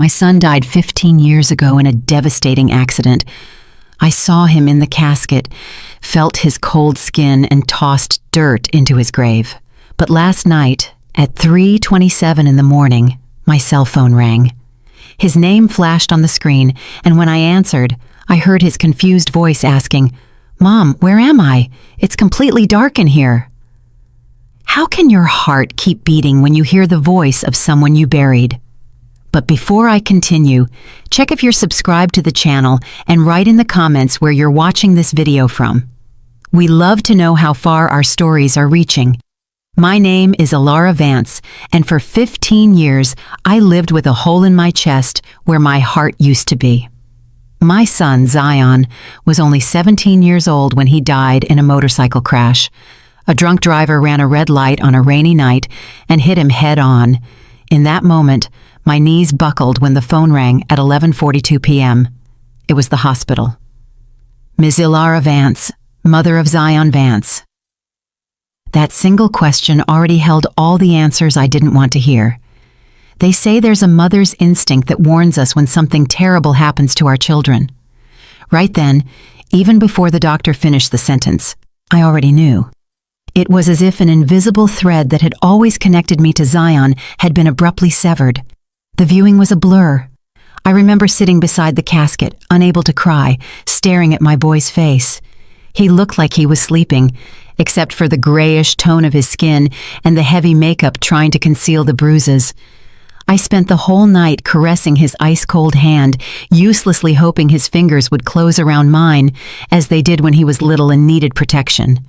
My son died 15 years ago in a devastating accident. I saw him in the casket, felt his cold skin, and tossed dirt into his grave. But last night, at 3:27 in the morning, my cell phone rang. His name flashed on the screen, and when I answered, I heard his confused voice asking, "Mom, where am I? It's completely dark in here." How can your heart keep beating when you hear the voice of someone you buried? But before I continue, check if you're subscribed to the channel and write in the comments where you're watching this video from. We love to know how far our stories are reaching. My name is Alara Vance, and for 15 years, I lived with a hole in my chest where my heart used to be. My son, Zion, was only 17 years old when he died in a motorcycle crash. A drunk driver ran a red light on a rainy night and hit him head on. In that moment, my knees buckled when the phone rang at 11:42 p.m. It was the hospital. Ms. Alara Vance, mother of Zion Vance. That single question already held all the answers I didn't want to hear. They say there's a mother's instinct that warns us when something terrible happens to our children. Right then, even before the doctor finished the sentence, I already knew. It was as if an invisible thread that had always connected me to Zion had been abruptly severed. The viewing was a blur. I remember sitting beside the casket, unable to cry, staring at my boy's face. He looked like he was sleeping, except for the grayish tone of his skin and the heavy makeup trying to conceal the bruises. I spent the whole night caressing his ice-cold hand, uselessly hoping his fingers would close around mine, as they did when he was little and needed protection.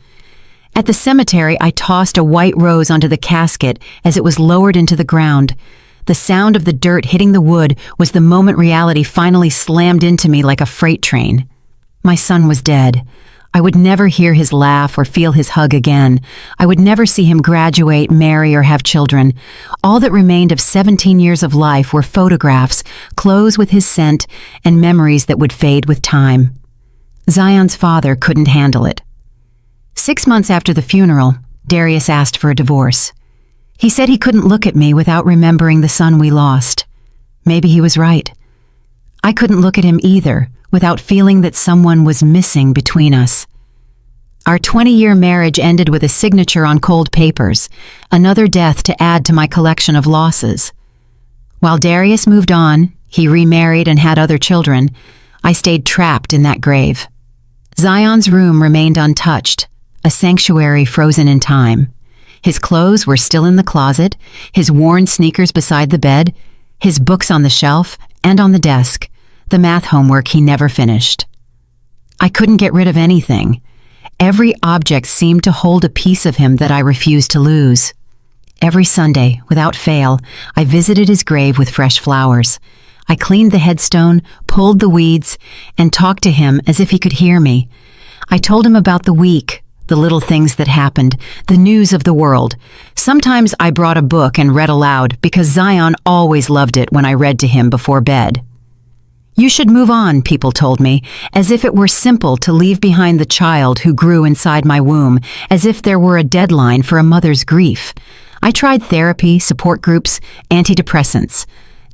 At the cemetery, I tossed a white rose onto the casket as it was lowered into the ground. The sound of the dirt hitting the wood was the moment reality finally slammed into me like a freight train. My son was dead. I would never hear his laugh or feel his hug again. I would never see him graduate, marry, or have children. All that remained of 17 years of life were photographs, clothes with his scent, and memories that would fade with time. Zion's father couldn't handle it. 6 months after the funeral, Darius asked for a divorce. He said he couldn't look at me without remembering the son we lost. Maybe he was right. I couldn't look at him either without feeling that someone was missing between us. Our 20-year marriage ended with a signature on cold papers, another death to add to my collection of losses. While Darius moved on, he remarried and had other children, I stayed trapped in that grave. Zion's room remained untouched, a sanctuary frozen in time. His clothes were still in the closet, his worn sneakers beside the bed, his books on the shelf and on the desk, the math homework he never finished. I couldn't get rid of anything. Every object seemed to hold a piece of him that I refused to lose. Every Sunday, without fail, I visited his grave with fresh flowers. I cleaned the headstone, pulled the weeds, and talked to him as if he could hear me. I told him about the week, the little things that happened, the news of the world. Sometimes I brought a book and read aloud because Zion always loved it when I read to him before bed. You should move on, people told me, as if it were simple to leave behind the child who grew inside my womb, as if there were a deadline for a mother's grief. I tried therapy, support groups, antidepressants.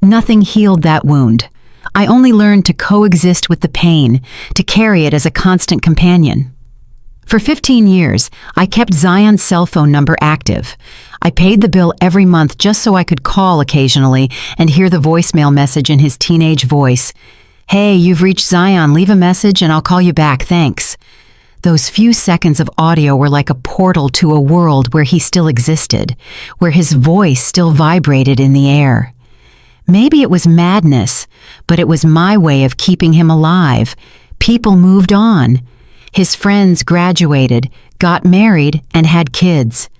Nothing healed that wound. I only learned to coexist with the pain, to carry it as a constant companion. For 15 years, I kept Zion's cell phone number active. I paid the bill every month just so I could call occasionally and hear the voicemail message in his teenage voice. "Hey, you've reached Zion. Leave a message and I'll call you back. Thanks." Those few seconds of audio were like a portal to a world where he still existed, where his voice still vibrated in the air. Maybe it was madness, but it was my way of keeping him alive. People moved on. His friends graduated, got married, and had kids.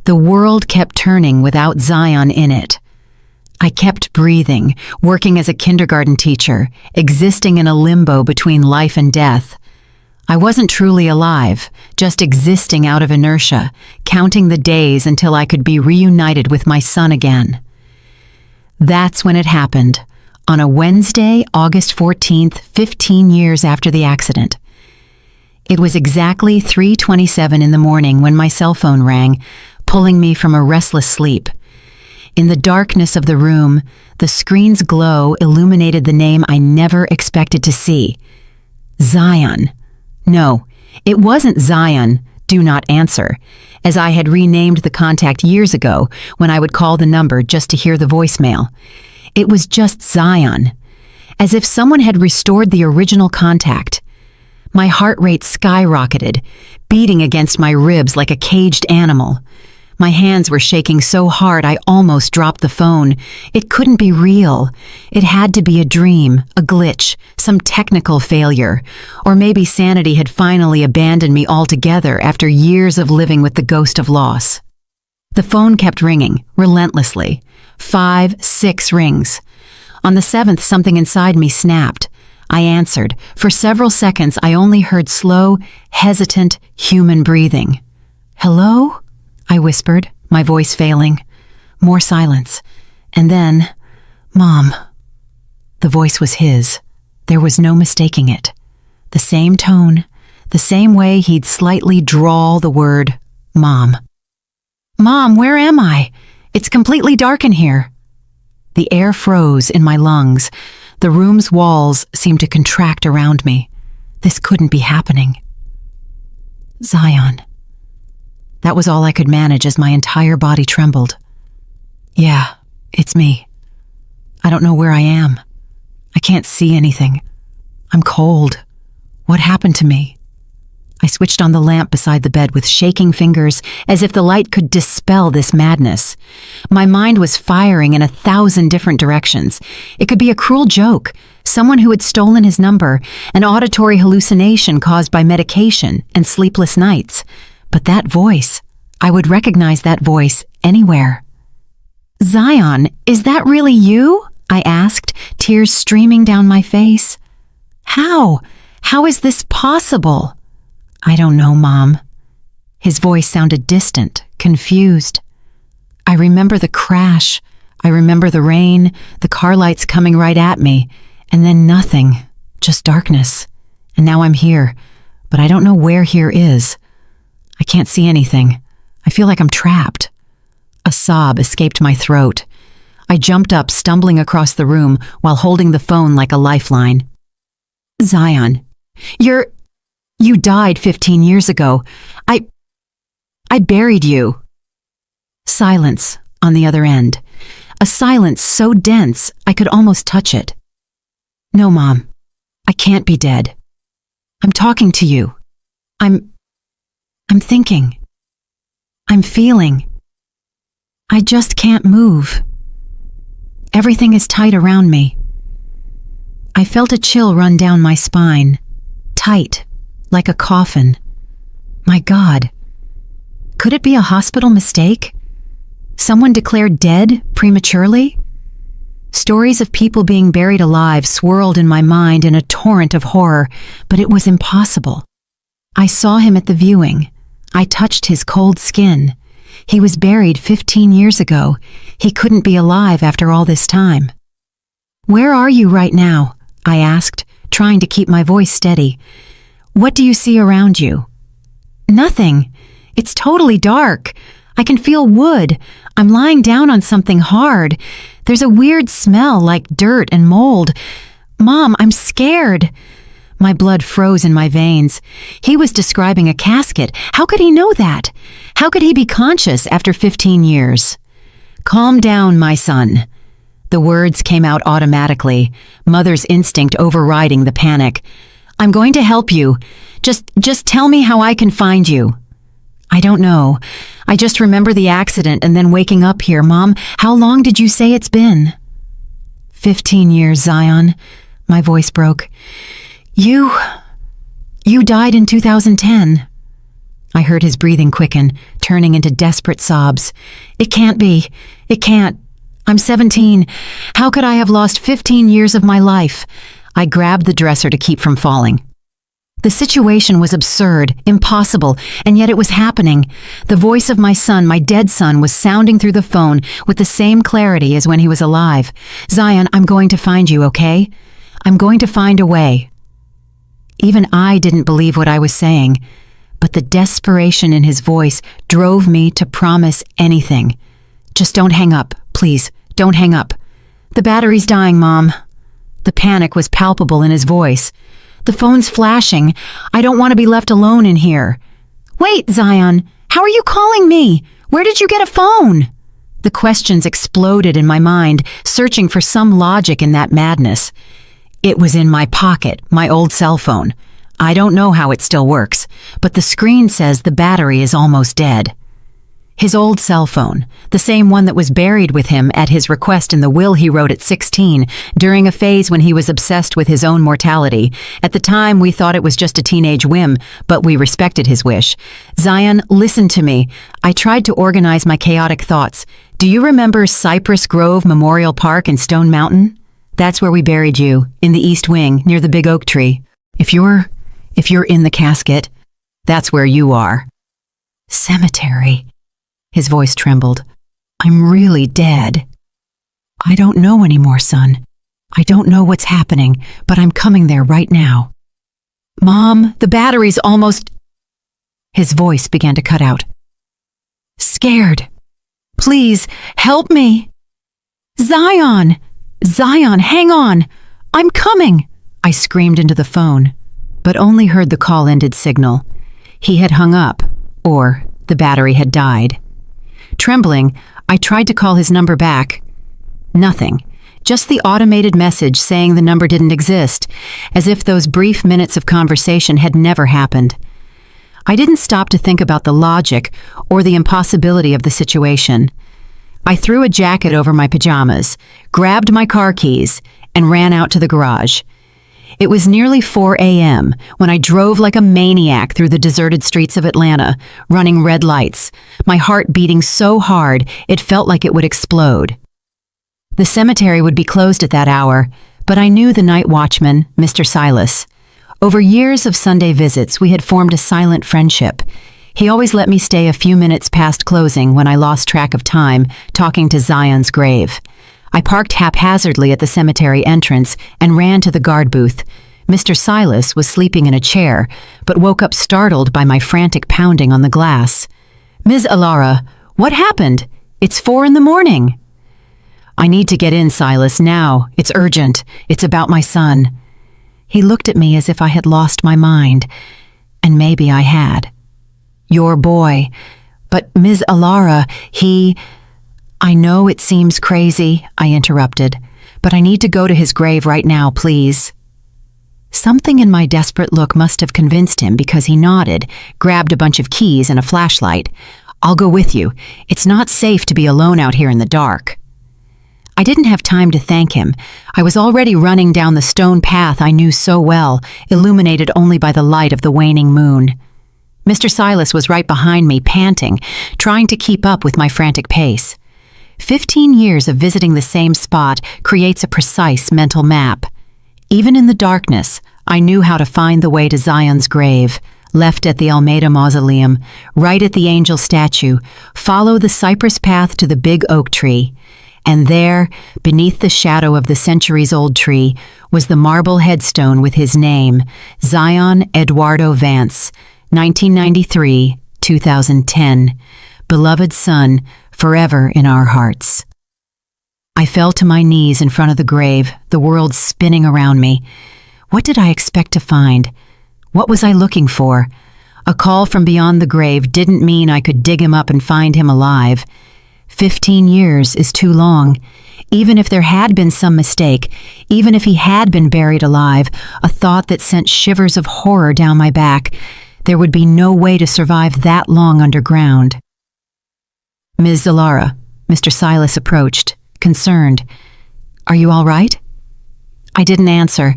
The world kept turning without Zion in it. I kept breathing, working as a kindergarten teacher, existing in a limbo between life and death. I wasn't truly alive, just existing out of inertia, counting the days until I could be reunited with my son again. That's when it happened, on a Wednesday, August 14th, 15 years after the accident. It was exactly 3:27 in the morning when my cell phone rang, pulling me from a restless sleep. In the darkness of the room, the screen's glow illuminated the name I never expected to see. Zion. No, it wasn't Zion, do not answer, as I had renamed the contact years ago when I would call the number just to hear the voicemail. It was just Zion, as if someone had restored the original contact. My heart rate skyrocketed, beating against my ribs like a caged animal. My hands were shaking so hard I almost dropped the phone. It couldn't be real. It had to be a dream, a glitch, some technical failure. Or maybe sanity had finally abandoned me altogether after years of living with the ghost of loss. The phone kept ringing, relentlessly. 5, 6 rings. On the 7th, something inside me snapped. I answered. For several seconds, I only heard slow, hesitant, human breathing. "Hello?" I whispered, my voice failing. More silence. And then, "Mom." The voice was his. There was no mistaking it. The same tone, the same way he'd slightly drawl the word, "Mom." "Mom, where am I? It's completely dark in here." The air froze in my lungs. The room's walls seemed to contract around me. This couldn't be happening. "Zion." That was all I could manage as my entire body trembled. "Yeah, it's me. I don't know where I am. I can't see anything. I'm cold. What happened to me?" I switched on the lamp beside the bed with shaking fingers, as if the light could dispel this madness. My mind was firing in 1,000 different directions. It could be a cruel joke, someone who had stolen his number, an auditory hallucination caused by medication and sleepless nights. But that voice, I would recognize that voice anywhere. "Zion, is that really you?" I asked, tears streaming down my face. "How? How is this possible?" "I don't know, Mom." His voice sounded distant, confused. "I remember the crash. I remember the rain, the car lights coming right at me, and then nothing, just darkness. And now I'm here, but I don't know where here is. I can't see anything. I feel like I'm trapped." A sob escaped my throat. I jumped up, stumbling across the room while holding the phone like a lifeline. "Zion, you died 15 years ago. I buried you." Silence on the other end. A silence so dense I could almost touch it. "No, Mom, I can't be dead. I'm talking to you. I'm thinking. I'm feeling. I just can't move. Everything is tight around me." I felt a chill run down my spine, tight, like a coffin. My God, could it be a hospital mistake? Someone declared dead prematurely? Stories of people being buried alive swirled in my mind in a torrent of horror, but it was impossible. I saw him at the viewing. I touched his cold skin. He was buried 15 years ago. He couldn't be alive after all this time. "Where are you right now?" I asked, trying to keep my voice steady. "What do you see around you?" "Nothing. It's totally dark. I can feel wood. I'm lying down on something hard. There's a weird smell like dirt and mold. Mom, I'm scared." My blood froze in my veins. He was describing a casket. How could he know that? How could he be conscious after 15 years? "Calm down, my son." The words came out automatically, mother's instinct overriding the panic. "I'm going to help you. Just tell me how I can find you." "I don't know. I just remember the accident and then waking up here. Mom, how long did you say it's been?" 15 years, Zion." My voice broke. You died in 2010. I heard his breathing quicken, turning into desperate sobs. "It can't be. It can't. I'm 17. How could I have lost 15 years of my life?" I grabbed the dresser to keep from falling. The situation was absurd, impossible, and yet it was happening. The voice of my son, my dead son, was sounding through the phone with the same clarity as when he was alive. "Zion, I'm going to find you, okay? I'm going to find a way." Even I didn't believe what I was saying, but the desperation in his voice drove me to promise anything. "Just don't hang up, Please, don't hang up. The battery's dying, Mom. The panic was palpable in his voice. The phone's flashing. I don't want to be left alone in here. Wait, Zion, how are you calling me? Where did you get a phone? The questions exploded in my mind, searching for some logic in that madness. It was in my pocket, my old cell phone. I don't know how it still works, but the screen says the battery is almost dead. His old cell phone, the same one that was buried with him at his request in the will he wrote at 16, during a phase when he was obsessed with his own mortality. At the time, we thought it was just a teenage whim, but we respected his wish. Zion, listen to me. I tried to organize my chaotic thoughts. Do you remember Cypress Grove Memorial Park in Stone Mountain? That's where we buried you, in the east wing, near the big oak tree. If you're in the casket, that's where you are. Cemetery. His voice trembled. I'm really dead. I don't know anymore, son. I don't know what's happening, but I'm coming there right now. Mom, the battery's almost... His voice began to cut out. Scared. Please, help me. Zion! Zion, hang on! I'm coming! I screamed into the phone, but only heard the call-ended signal. He had hung up, or the battery had died. Trembling, I tried to call his number back. Nothing. Just the automated message saying the number didn't exist, as if those brief minutes of conversation had never happened. I didn't stop to think about the logic or the impossibility of the situation. I threw a jacket over my pajamas, grabbed my car keys, and ran out to the garage. It was nearly 4 a.m. when I drove like a maniac through the deserted streets of Atlanta, running red lights, my heart beating so hard it felt like it would explode. The cemetery would be closed at that hour, but I knew the night watchman, Mr. Silas. Over years of Sunday visits, we had formed a silent friendship. He always let me stay a few minutes past closing when I lost track of time, talking to Zion's grave. I parked haphazardly at the cemetery entrance and ran to the guard booth. Mr. Silas was sleeping in a chair, but woke up startled by my frantic pounding on the glass. Ms. Alara, what happened? It's 4 a.m. I need to get in, Silas, now. It's urgent. It's about my son. He looked at me as if I had lost my mind, and maybe I had. Your boy. But Ms. Alara, I know it seems crazy, I interrupted, but I need to go to his grave right now, please. Something in my desperate look must have convinced him because he nodded, grabbed a bunch of keys and a flashlight. I'll go with you. It's not safe to be alone out here in the dark. I didn't have time to thank him. I was already running down the stone path I knew so well, illuminated only by the light of the waning moon. Mr. Silas was right behind me, panting, trying to keep up with my frantic pace. 15 years of visiting the same spot creates a precise mental map. Even in the darkness, I knew how to find the way to Zion's grave, left at the Almeida Mausoleum, right at the angel statue, follow the cypress path to the big oak tree. And there, beneath the shadow of the centuries-old tree, was the marble headstone with his name, Zion Eduardo Vance, 1993-2010, beloved son, forever in our hearts. I fell to my knees in front of the grave, the world spinning around me. What did I expect to find? What was I looking for? A call from beyond the grave didn't mean I could dig him up and find him alive. 15 years is too long. Even if there had been some mistake, even if he had been buried alive, a thought that sent shivers of horror down my back, there would be no way to survive that long underground. Ms. Alara, Mr. Silas approached, concerned. Are you all right? I didn't answer.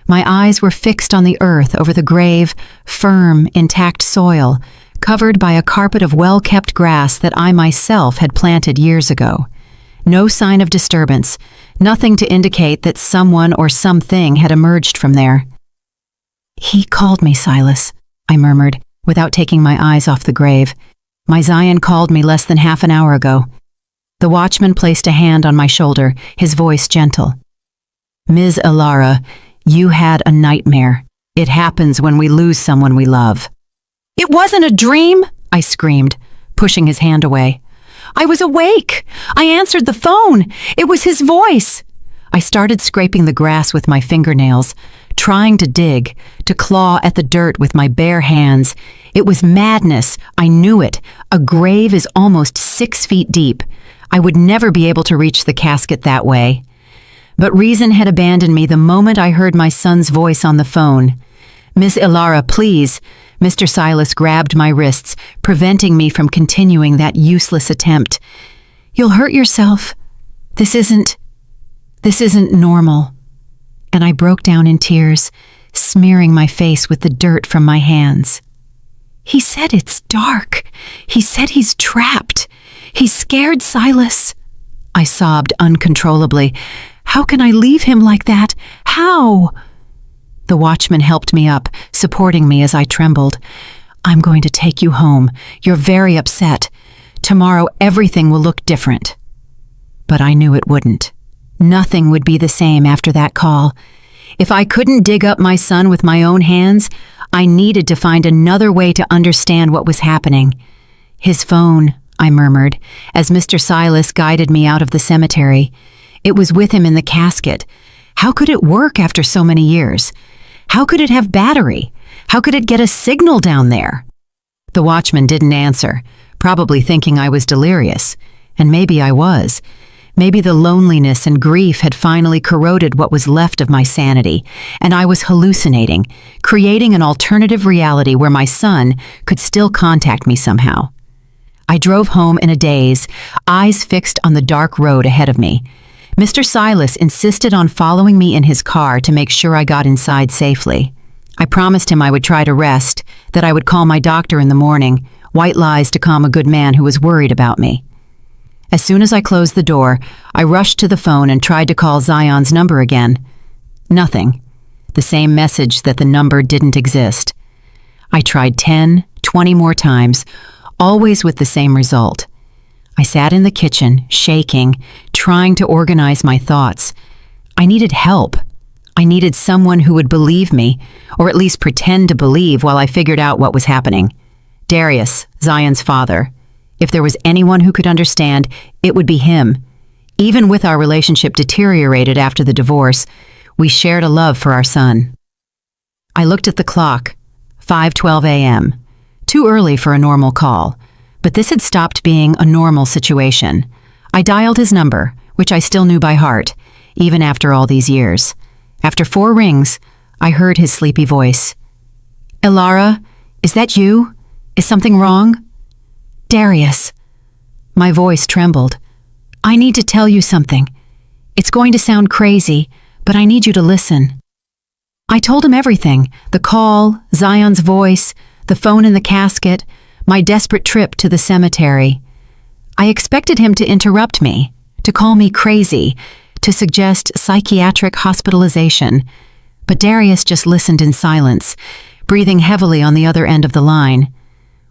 My eyes were fixed on the earth over the grave, firm, intact soil, covered by a carpet of well-kept grass that I myself had planted years ago. No sign of disturbance, nothing to indicate that someone or something had emerged from there. He called me, Silas, I murmured, without taking my eyes off the grave. My Zion called me less than half an hour ago. The watchman placed a hand on my shoulder, his voice gentle. Ms. Alara, you had a nightmare. It happens when we lose someone we love. It wasn't a dream, I screamed, pushing his hand away. I was awake. I answered the phone. It was his voice. I started scraping the grass with my fingernails, trying to dig, to claw at the dirt with my bare hands. It was madness. I knew it. A grave is almost 6 feet deep. I would never be able to reach the casket that way. But reason had abandoned me the moment I heard my son's voice on the phone. "Miss Ilara, please." Mr. Silas grabbed my wrists, preventing me from continuing that useless attempt. "You'll hurt yourself. This isn't normal." And I broke down in tears, smearing my face with the dirt from my hands. "He said it's dark. He said he's trapped. He's scared, Silas." I sobbed uncontrollably. "How can I leave him like that? How?" The watchman helped me up, supporting me as I trembled. "I'm going to take you home. You're very upset. Tomorrow everything will look different." But I knew it wouldn't. Nothing would be the same after that call. If I couldn't dig up my son with my own hands, I needed to find another way to understand what was happening. "His phone," I murmured, as Mr. Silas guided me out of the cemetery. It was with him in the casket. How could it work after so many years? How could it have battery? How could it get a signal down there? The watchman didn't answer, probably thinking I was delirious. And maybe I was. Maybe the loneliness and grief had finally corroded what was left of my sanity, and I was hallucinating, creating an alternative reality where my son could still contact me somehow. I drove home in a daze, eyes fixed on the dark road ahead of me. Mr. Silas insisted on following me in his car to make sure I got inside safely. I promised him I would try to rest, that I would call my doctor in the morning, white lies to calm a good man who was worried about me. As soon as I closed the door, I rushed to the phone and tried to call Zion's number again. Nothing. The same message that the number didn't exist. I tried 10, 20 more times, always with the same result. I sat in the kitchen, shaking, trying to organize my thoughts. I needed help. I needed someone who would believe me, or at least pretend to believe while I figured out what was happening. Darius, Zion's father. If there was anyone who could understand, it would be him. Even with our relationship deteriorated after the divorce, we shared a love for our son. I looked at the clock. 5:12 a.m. Too early for a normal call. But this had stopped being a normal situation. I dialed his number, which I still knew by heart, even after all these years. After 4 rings, I heard his sleepy voice. "Ilara, is that you? Is something wrong?" "Darius." My voice trembled. "I need to tell you something. It's going to sound crazy, but I need you to listen." I told him everything, the call, Zion's voice, the phone in the casket, my desperate trip to the cemetery. I expected him to interrupt me, to call me crazy, to suggest psychiatric hospitalization. But Darius just listened in silence, breathing heavily on the other end of the line.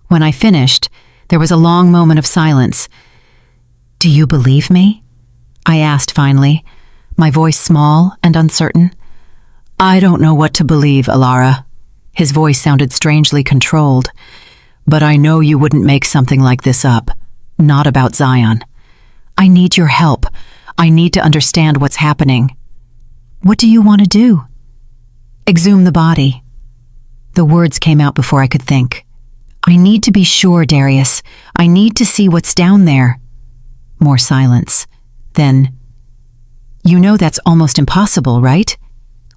When I finished, there was a long moment of silence. "Do you believe me?" I asked finally, my voice small and uncertain. "I don't know what to believe, Ilara." His voice sounded strangely controlled. "But I know you wouldn't make something like this up. Not about Zion. I need your help. I need to understand what's happening." "What do you want to do?" "Exhume the body." The words came out before I could think. "I need to be sure, Darius. I need to see what's down there." More silence. Then, "You know that's almost impossible, right?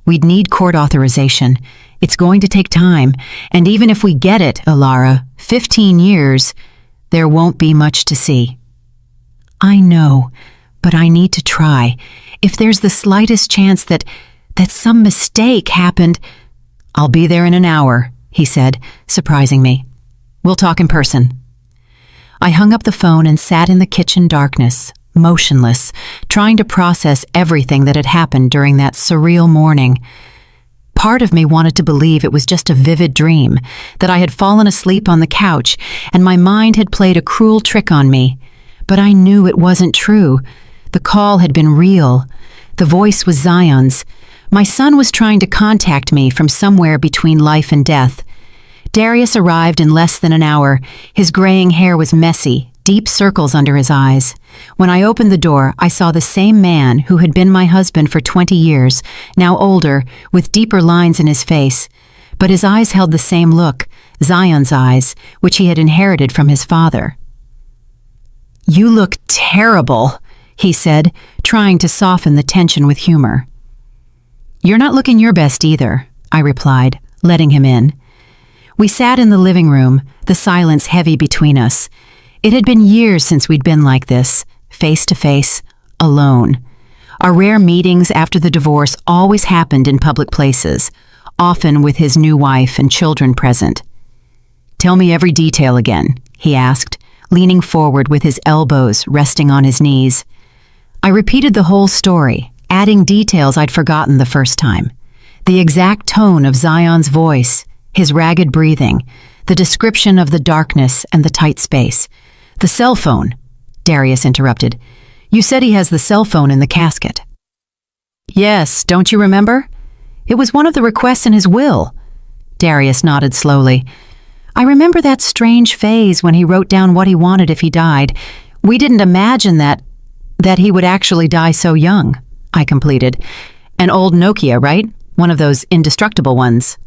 We'd need court authorization. It's going to take time, and even if we get it, Ilara, 15 years, there won't be much to see." "I know, but I need to try. If there's the slightest chance that some mistake happened—" "I'll be there in an hour," he said, surprising me. "We'll talk in person." I hung up the phone and sat in the kitchen darkness, motionless, trying to process everything that had happened during that surreal morning. Part of me wanted to believe it was just a vivid dream, that I had fallen asleep on the couch and my mind had played a cruel trick on me. But I knew it wasn't true. The call had been real. The voice was Zion's. My son was trying to contact me from somewhere between life and death. Darius arrived in less than an hour. His graying hair was messy, deep circles under his eyes. When I opened the door, I saw the same man who had been my husband for 20 years, now older, with deeper lines in his face. But his eyes held the same look, Zion's eyes, which he had inherited from his father. "You look terrible," he said, trying to soften the tension with humor. "You're not looking your best either," I replied, letting him in. We sat in the living room, the silence heavy between us. It had been years since we'd been like this, face to face, alone. Our rare meetings after the divorce always happened in public places, often with his new wife and children present. "Tell me every detail again," he asked, leaning forward with his elbows resting on his knees. I repeated the whole story, adding details I'd forgotten the first time. The exact tone of Zion's voice, his ragged breathing, the description of the darkness and the tight space. "The cell phone," Darius interrupted. "You said he has the cell phone in the casket." "Yes, don't you remember? It was one of the requests in his will." Darius nodded slowly. "I remember that strange phase when he wrote down what he wanted if he died. We didn't imagine that he would actually die so young," I completed. "An old Nokia, right? One of those indestructible ones."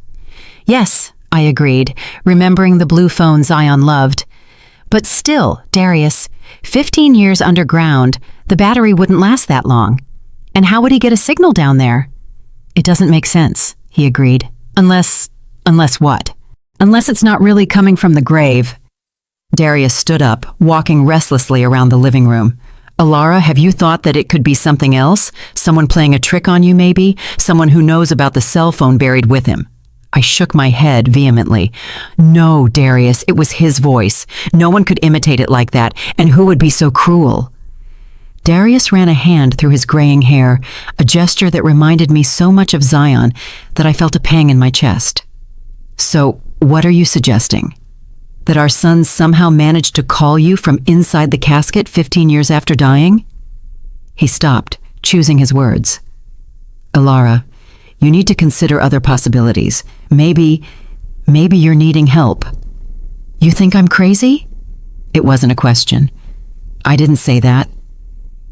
"Yes," I agreed, remembering the blue phone Zion loved. "But still, Darius, 15 years underground, the battery wouldn't last that long. And how would he get a signal down there?" "It doesn't make sense," he agreed. Unless what? Unless it's not really coming from the grave." Darius stood up, walking restlessly around the living room. "Alara, have you thought that it could be something else? Someone playing a trick on you, maybe? Someone who knows about the cell phone buried with him?" I shook my head vehemently. "No, Darius, it was his voice. No one could imitate it like that, and who would be so cruel?" Darius ran a hand through his graying hair, a gesture that reminded me so much of Zion that I felt a pang in my chest. "So, what are you suggesting? That our son somehow managed to call you from inside the casket 15 years after dying?" He stopped, choosing his words. "Alara, you need to consider other possibilities. Maybe you're needing help." "You think I'm crazy?" It wasn't a question. "I didn't say that."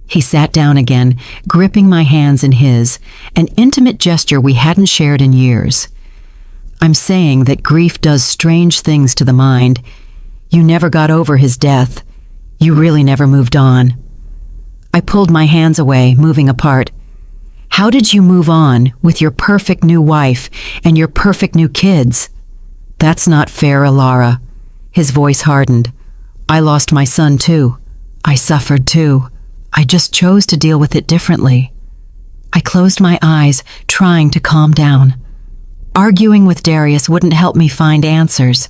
He sat down again, gripping my hands in his, an intimate gesture we hadn't shared in years. "I'm saying that grief does strange things to the mind. You never got over his death. You really never moved on." I pulled my hands away, moving apart. "How did you move on with your perfect new wife and your perfect new kids?" "That's not fair, Alara." His voice hardened. "I lost my son too. I suffered too. I just chose to deal with it differently." I closed my eyes, trying to calm down. Arguing with Darius wouldn't help me find answers,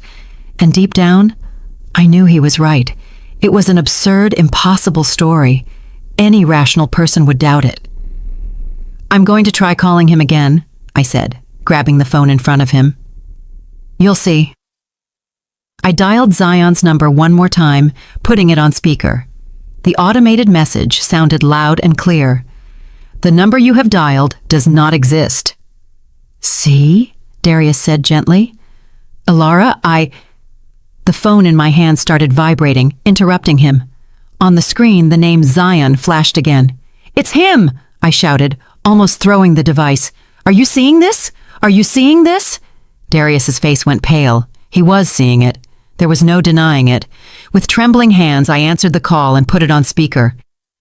and deep down, I knew he was right. It was an absurd, impossible story. Any rational person would doubt it. "I'm going to try calling him again," I said, grabbing the phone in front of him. "You'll see." I dialed Zion's number one more time, putting it on speaker. The automated message sounded loud and clear. "The number you have dialed does not exist." "See?" Darius said gently. "Alara, The phone in my hand started vibrating, interrupting him. On the screen, the name Zion flashed again. "It's him!" I shouted, almost throwing the device. "Are you seeing this? Are you seeing this?" Darius's face went pale. He was seeing it. There was no denying it. With trembling hands, I answered the call and put it on speaker.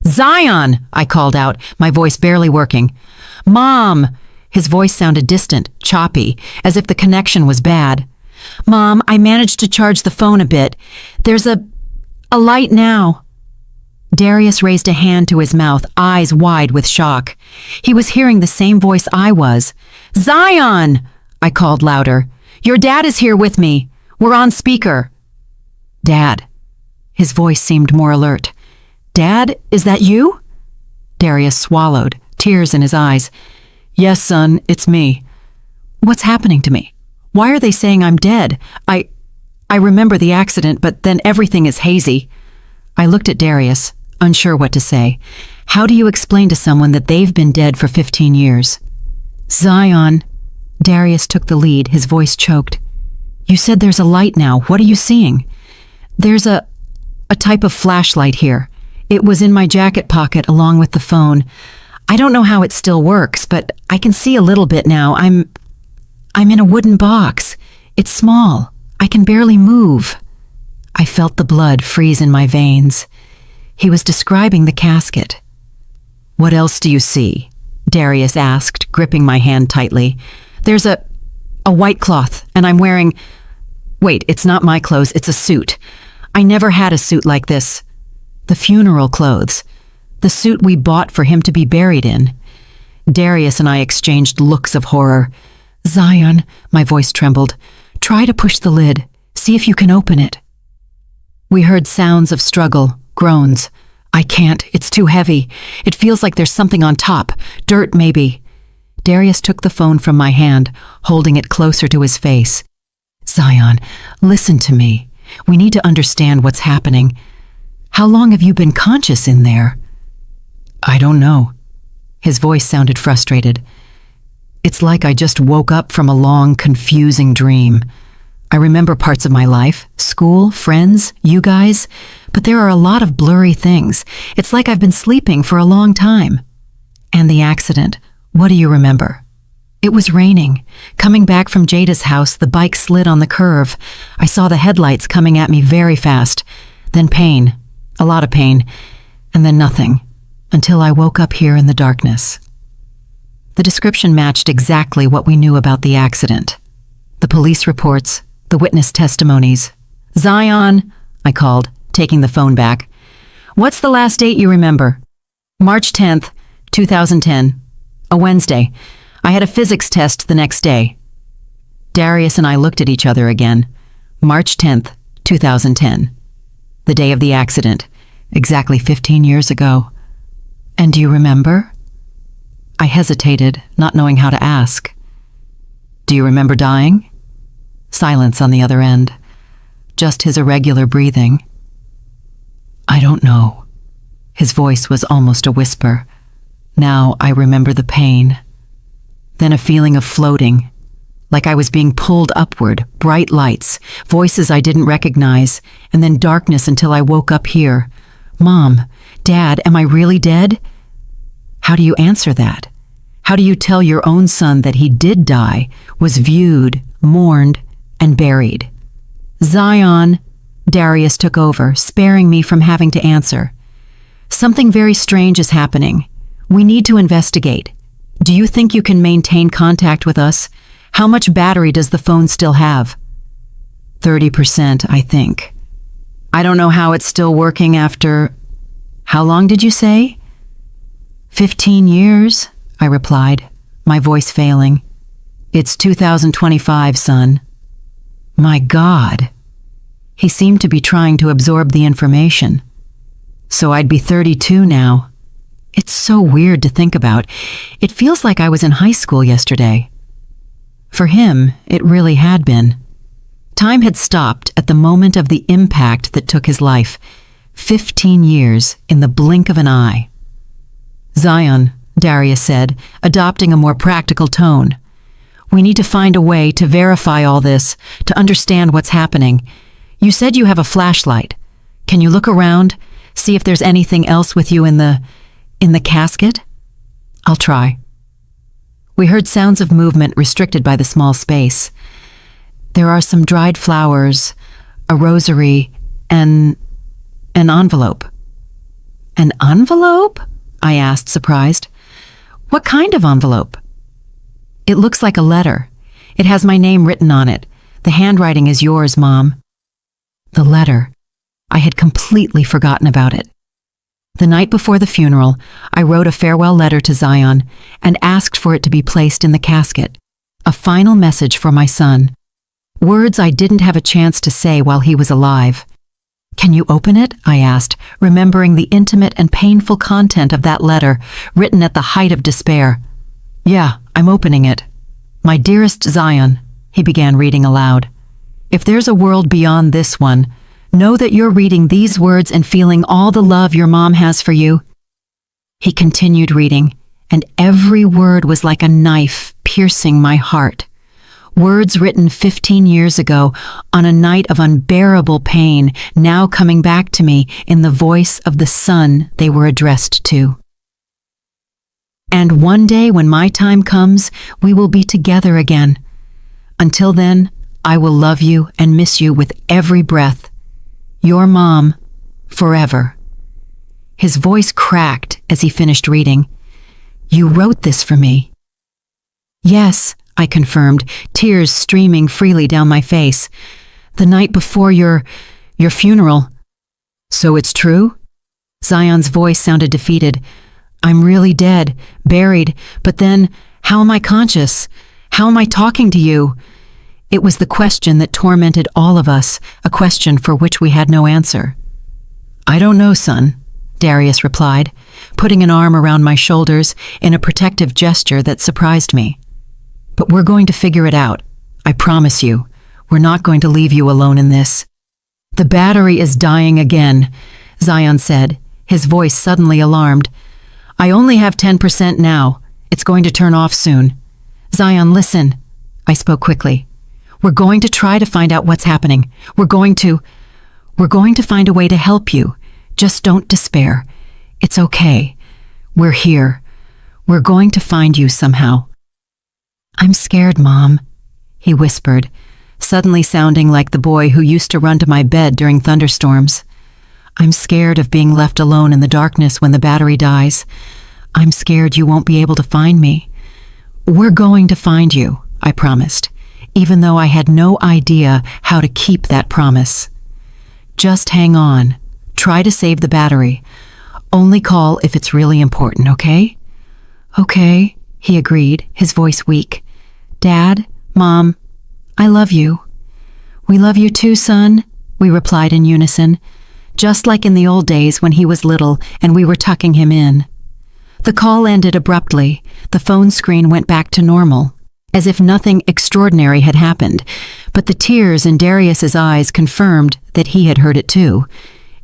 "Zion!" I called out, my voice barely working. "Mom!" His voice sounded distant, choppy, as if the connection was bad. "Mom, I managed to charge the phone a bit. There's a light now." Darius raised a hand to his mouth, eyes wide with shock. He was hearing the same voice I was. "Zion!" I called louder. "Your dad is here with me. We're on speaker." "Dad." His voice seemed more alert. "Dad, is that you?" Darius swallowed, tears in his eyes. "Yes, son, it's me." "What's happening to me? Why are they saying I'm dead? I remember the accident, but then everything is hazy." I looked at Darius, unsure what to say. How do you explain to someone that they've been dead for 15 years? "Zion." Darius took the lead, his voice choked. "You said there's a light now. What are you seeing?" There's a a type of flashlight here. It was in my jacket pocket along with the phone. I don't know how it still works, but I can see a little bit now. I'm in a wooden box. It's small. I can barely move. I felt the blood freeze in my veins. He was describing the casket. What else do you see? Darius asked, gripping my hand tightly. There's a white cloth, and I'm wearing... Wait, it's not my clothes, it's a suit. I never had a suit like this. The funeral clothes. The suit we bought for him to be buried in. Darius and I exchanged looks of horror. Zion, my voice trembled. Try to push the lid. See if you can open it. We heard sounds of struggle, groans. I can't, it's too heavy. It feels like there's something on top. Dirt, maybe. Darius took the phone from my hand, holding it closer to his face. Zion, listen to me. We need to understand what's happening. How long have you been conscious in there? I don't know. His voice sounded frustrated. It's like I just woke up from a long, confusing dream. I remember parts of my life, school, friends, you guys, but there are a lot of blurry things. It's like I've been sleeping for a long time. And the accident, what do you remember? It was raining. Coming back from Jada's house, the bike slid on the curve. I saw the headlights coming at me very fast. Then pain, a lot of pain, and then nothing, until I woke up here in the darkness. The description matched exactly what we knew about the accident. The police reports, the witness testimonies. Zion, I called, taking the phone back. What's the last date you remember? March 10th, 2010. A Wednesday. I had a physics test the next day. Darius and I looked at each other again. March 10th, 2010. The day of the accident. Exactly 15 years ago. And do you remember? I hesitated, not knowing how to ask. Do you remember dying? Silence on the other end. Just his irregular breathing. I don't know. His voice was almost a whisper. Now I remember the pain. Then a feeling of floating, like I was being pulled upward, bright lights, voices I didn't recognize, and then darkness until I woke up here. Mom, Dad, am I really dead? How do you answer that? How do you tell your own son that he did die, was viewed, mourned, and buried? Zion, Darius took over, sparing me from having to answer. Something very strange is happening. We need to investigate. Do you think you can maintain contact with us? How much battery does the phone still have? 30%, I think. I don't know how it's still working after... How long did you say? 15 years, I replied, my voice failing. It's 2025, son. My God. He seemed to be trying to absorb the information. So I'd be 32 now. It's so weird to think about. It feels like I was in high school yesterday. For him, it really had been. Time had stopped at the moment of the impact that took his life. 15 years in the blink of an eye. Zion, Darius said, adopting a more practical tone. We need to find a way to verify all this, to understand what's happening. You said you have a flashlight. Can you look around, see if there's anything else with you in the casket? I'll try. We heard sounds of movement restricted by the small space. There are some dried flowers, a rosary, and an envelope. An envelope? I asked, surprised. What kind of envelope? It looks like a letter. It has my name written on it. The handwriting is yours, Mom. The letter. I had completely forgotten about it. The night before the funeral, I wrote a farewell letter to Zion and asked for it to be placed in the casket. A final message for my son. Words I didn't have a chance to say while he was alive. Can you open it? I asked, remembering the intimate and painful content of that letter, written at the height of despair. Yeah, I'm opening it. My dearest Zion, he began reading aloud. If there's a world beyond this one, know that you're reading these words and feeling all the love your mom has for you. He continued reading, and every word was like a knife piercing my heart. Words written 15 years ago on a night of unbearable pain, now coming back to me in the voice of the son they were addressed to. And one day when my time comes, we will be together again. Until then, I will love you and miss you with every breath. Your mom, forever. His voice cracked as he finished reading. You wrote this for me. Yes, I confirmed, tears streaming freely down my face. The night before your funeral. So it's true? Zion's voice sounded defeated. I'm really dead, buried, but then, how am I conscious? How am I talking to you? It was the question that tormented all of us, a question for which we had no answer. I don't know, son, Darius replied, putting an arm around my shoulders in a protective gesture that surprised me. But we're going to figure it out. I promise you. We're not going to leave you alone in this. The battery is dying again, Zion said, his voice suddenly alarmed. I only have 10% now. It's going to turn off soon. Zion, listen. I spoke quickly. We're going to try to find out what's happening. We're going to find a way to help you. Just don't despair. It's okay. We're here. We're going to find you somehow. I'm scared, Mom, he whispered, suddenly sounding like the boy who used to run to my bed during thunderstorms. I'm scared of being left alone in the darkness when the battery dies. I'm scared you won't be able to find me. We're going to find you, I promised, even though I had no idea how to keep that promise. Just hang on. Try to save the battery. Only call if it's really important, okay? Okay, he agreed, his voice weak. Dad, Mom, I love you. We love you too, son, we replied in unison, just like in the old days when he was little and we were tucking him in. The call ended abruptly. The phone screen went back to normal, as if nothing extraordinary had happened, but the tears in Darius's eyes confirmed that he had heard it too.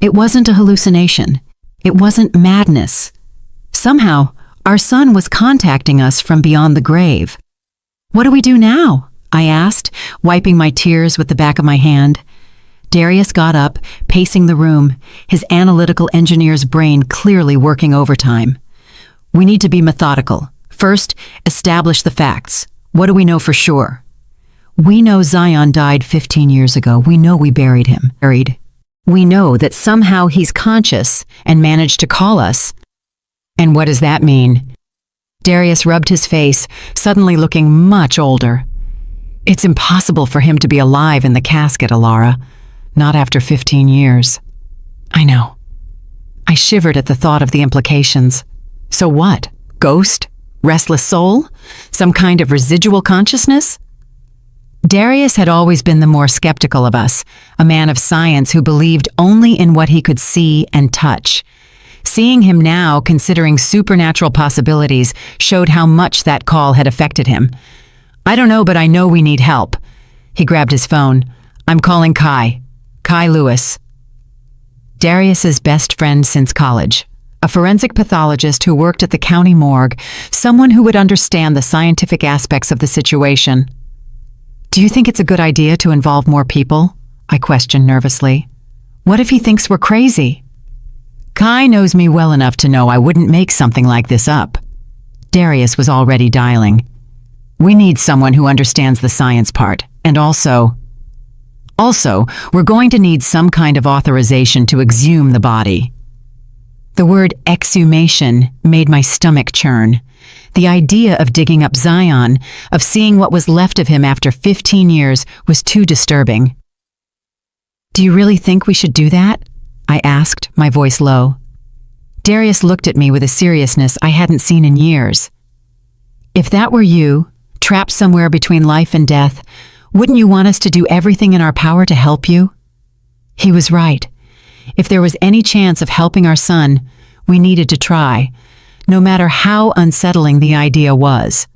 It wasn't a hallucination. It wasn't madness. Somehow, our son was contacting us from beyond the grave. What do we do now? I asked, wiping my tears with the back of my hand. Darius got up, pacing the room, his analytical engineer's brain clearly working overtime. We need to be methodical. First, establish the facts. What do we know for sure? We know Zion died 15 years ago. We know we buried him. We know that somehow he's conscious and managed to call us. And what does that mean? Darius rubbed his face, suddenly looking much older. It's impossible for him to be alive in the casket, Alara. Not after 15 years. I know. I shivered at the thought of the implications. So what? Ghost? Restless soul? Some kind of residual consciousness? Darius had always been the more skeptical of us, a man of science who believed only in what he could see and touch. Seeing him now considering supernatural possibilities showed how much that call had affected him. I don't know, but I know we need help. He grabbed his phone. I'm calling Kai Lewis. Darius's best friend since college. A forensic pathologist who worked at the county morgue, someone who would understand the scientific aspects of the situation. Do you think it's a good idea to involve more people? I questioned nervously. What if he thinks we're crazy? Kai knows me well enough to know I wouldn't make something like this up. Darius was already dialing. We need someone who understands the science part, and also, we're going to need some kind of authorization to exhume the body. The word exhumation made my stomach churn. The idea of digging up Zion, of seeing what was left of him after 15 years, was too disturbing. Do you really think we should do that? I asked, my voice low. Darius looked at me with a seriousness I hadn't seen in years. If that were you, trapped somewhere between life and death, wouldn't you want us to do everything in our power to help you? He was right. If there was any chance of helping our son, we needed to try, no matter how unsettling the idea was.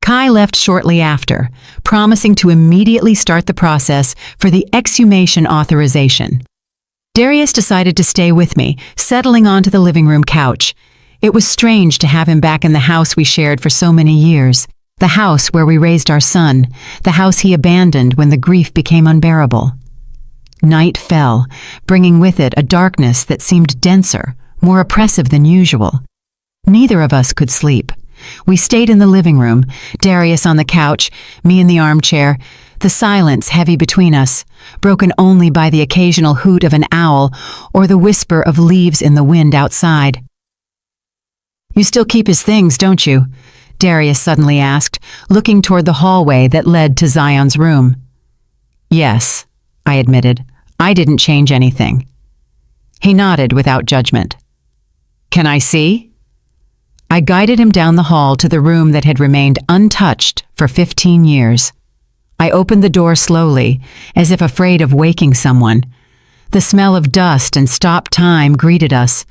Kai left shortly after, promising to immediately start the process for the exhumation authorization. Darius decided to stay with me, settling onto the living room couch. It was strange to have him back in the house we shared for so many years. The house where we raised our son, the house he abandoned when the grief became unbearable. Night fell, bringing with it a darkness that seemed denser, more oppressive than usual. Neither of us could sleep. We stayed in the living room, Darius on the couch, me in the armchair, the silence heavy between us, broken only by the occasional hoot of an owl or the whisper of leaves in the wind outside. "You still keep his things, don't you?" Darius suddenly asked, looking toward the hallway that led to Zion's room. "Yes," I admitted. "I didn't change anything." He nodded without judgment. "Can I see?" I guided him down the hall to the room that had remained untouched for 15 years. I opened the door slowly, as if afraid of waking someone. The smell of dust and stopped time greeted us.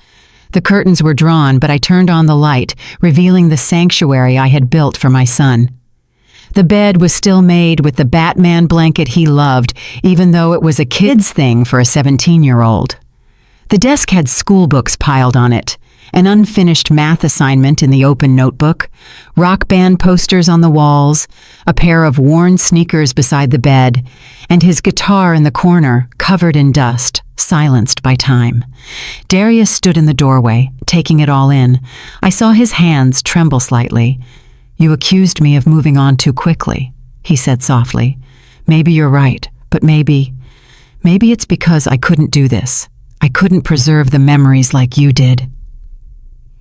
The curtains were drawn, but I turned on the light, revealing the sanctuary I had built for my son. The bed was still made with the Batman blanket he loved, even though it was a kid's thing for a 17-year-old. The desk had school books piled on it, an unfinished math assignment in the open notebook, rock band posters on the walls, a pair of worn sneakers beside the bed, and his guitar in the corner, covered in dust, silenced by time. Darius stood in the doorway, taking it all in. I saw his hands tremble slightly. "You accused me of moving on too quickly," he said softly. "Maybe you're right, but maybe it's because I couldn't do this. I couldn't preserve the memories like you did."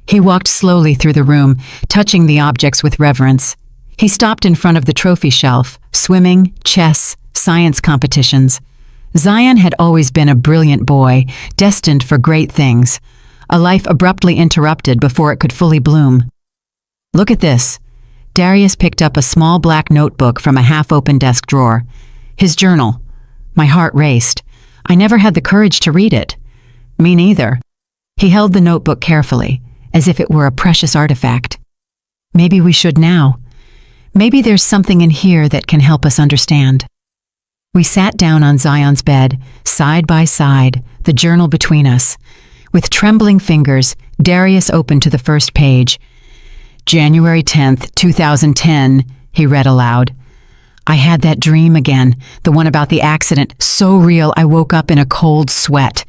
He walked slowly through the room, touching the objects with reverence. He stopped in front of the trophy shelf, swimming, chess, science competitions. Zion had always been a brilliant boy, destined for great things, a life abruptly interrupted before it could fully bloom. "Look at this." Darius picked up a small black notebook from a half-open desk drawer. His journal. My heart raced. I never had the courage to read it. Me neither. He held the notebook carefully, as if it were a precious artifact. "Maybe we should now. Maybe there's something in here that can help us understand." We sat down on Zion's bed, side by side, the journal between us. With trembling fingers, Darius opened to the first page. "January 10th, 2010, he read aloud. "I had that dream again, the one about the accident, so real I woke up in a cold sweat.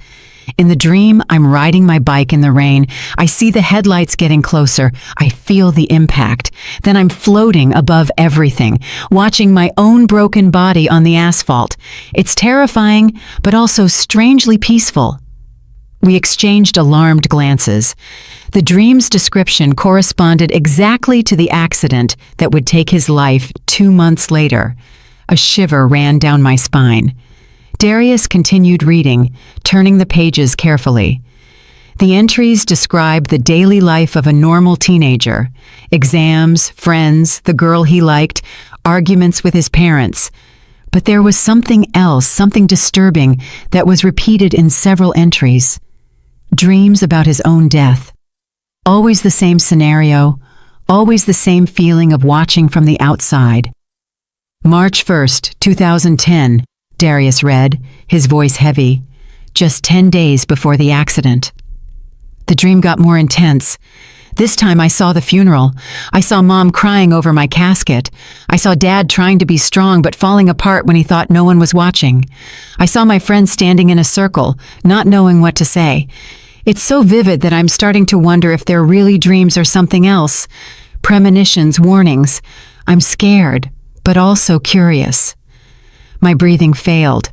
In the dream, I'm riding my bike in the rain. I see the headlights getting closer. I feel the impact. Then I'm floating above everything, watching my own broken body on the asphalt. It's terrifying, but also strangely peaceful." We exchanged alarmed glances. The dream's description corresponded exactly to the accident that would take his life 2 months later. A shiver ran down my spine. Darius continued reading, turning the pages carefully. The entries describe the daily life of a normal teenager: exams, friends, the girl he liked, arguments with his parents. But there was something else, something disturbing, that was repeated in several entries. Dreams about his own death. Always the same scenario, always the same feeling of watching from the outside. "March 1st, 2010, Darius read, his voice heavy, "just 10 days before the accident." The dream got more intense. This time I saw the funeral. I saw Mom crying over my casket. I saw Dad trying to be strong but falling apart when he thought no one was watching. I saw my friends standing in a circle, not knowing what to say. It's so vivid that I'm starting to wonder if they're really dreams or something else. Premonitions, warnings. I'm scared, but also curious. My breathing failed.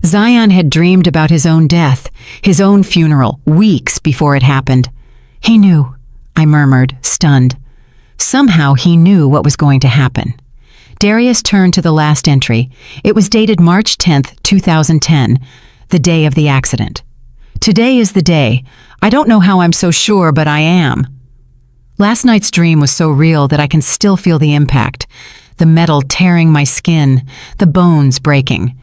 Zion had dreamed about his own death, his own funeral, weeks before it happened. He knew, I murmured, stunned. Somehow he knew what was going to happen. Darius turned to the last entry. It was dated March 10th, 2010, the day of the accident. "Today is the day. I don't know how I'm so sure, but I am." Last night's dream was so real that I can still feel the impact. The metal tearing my skin, the bones breaking.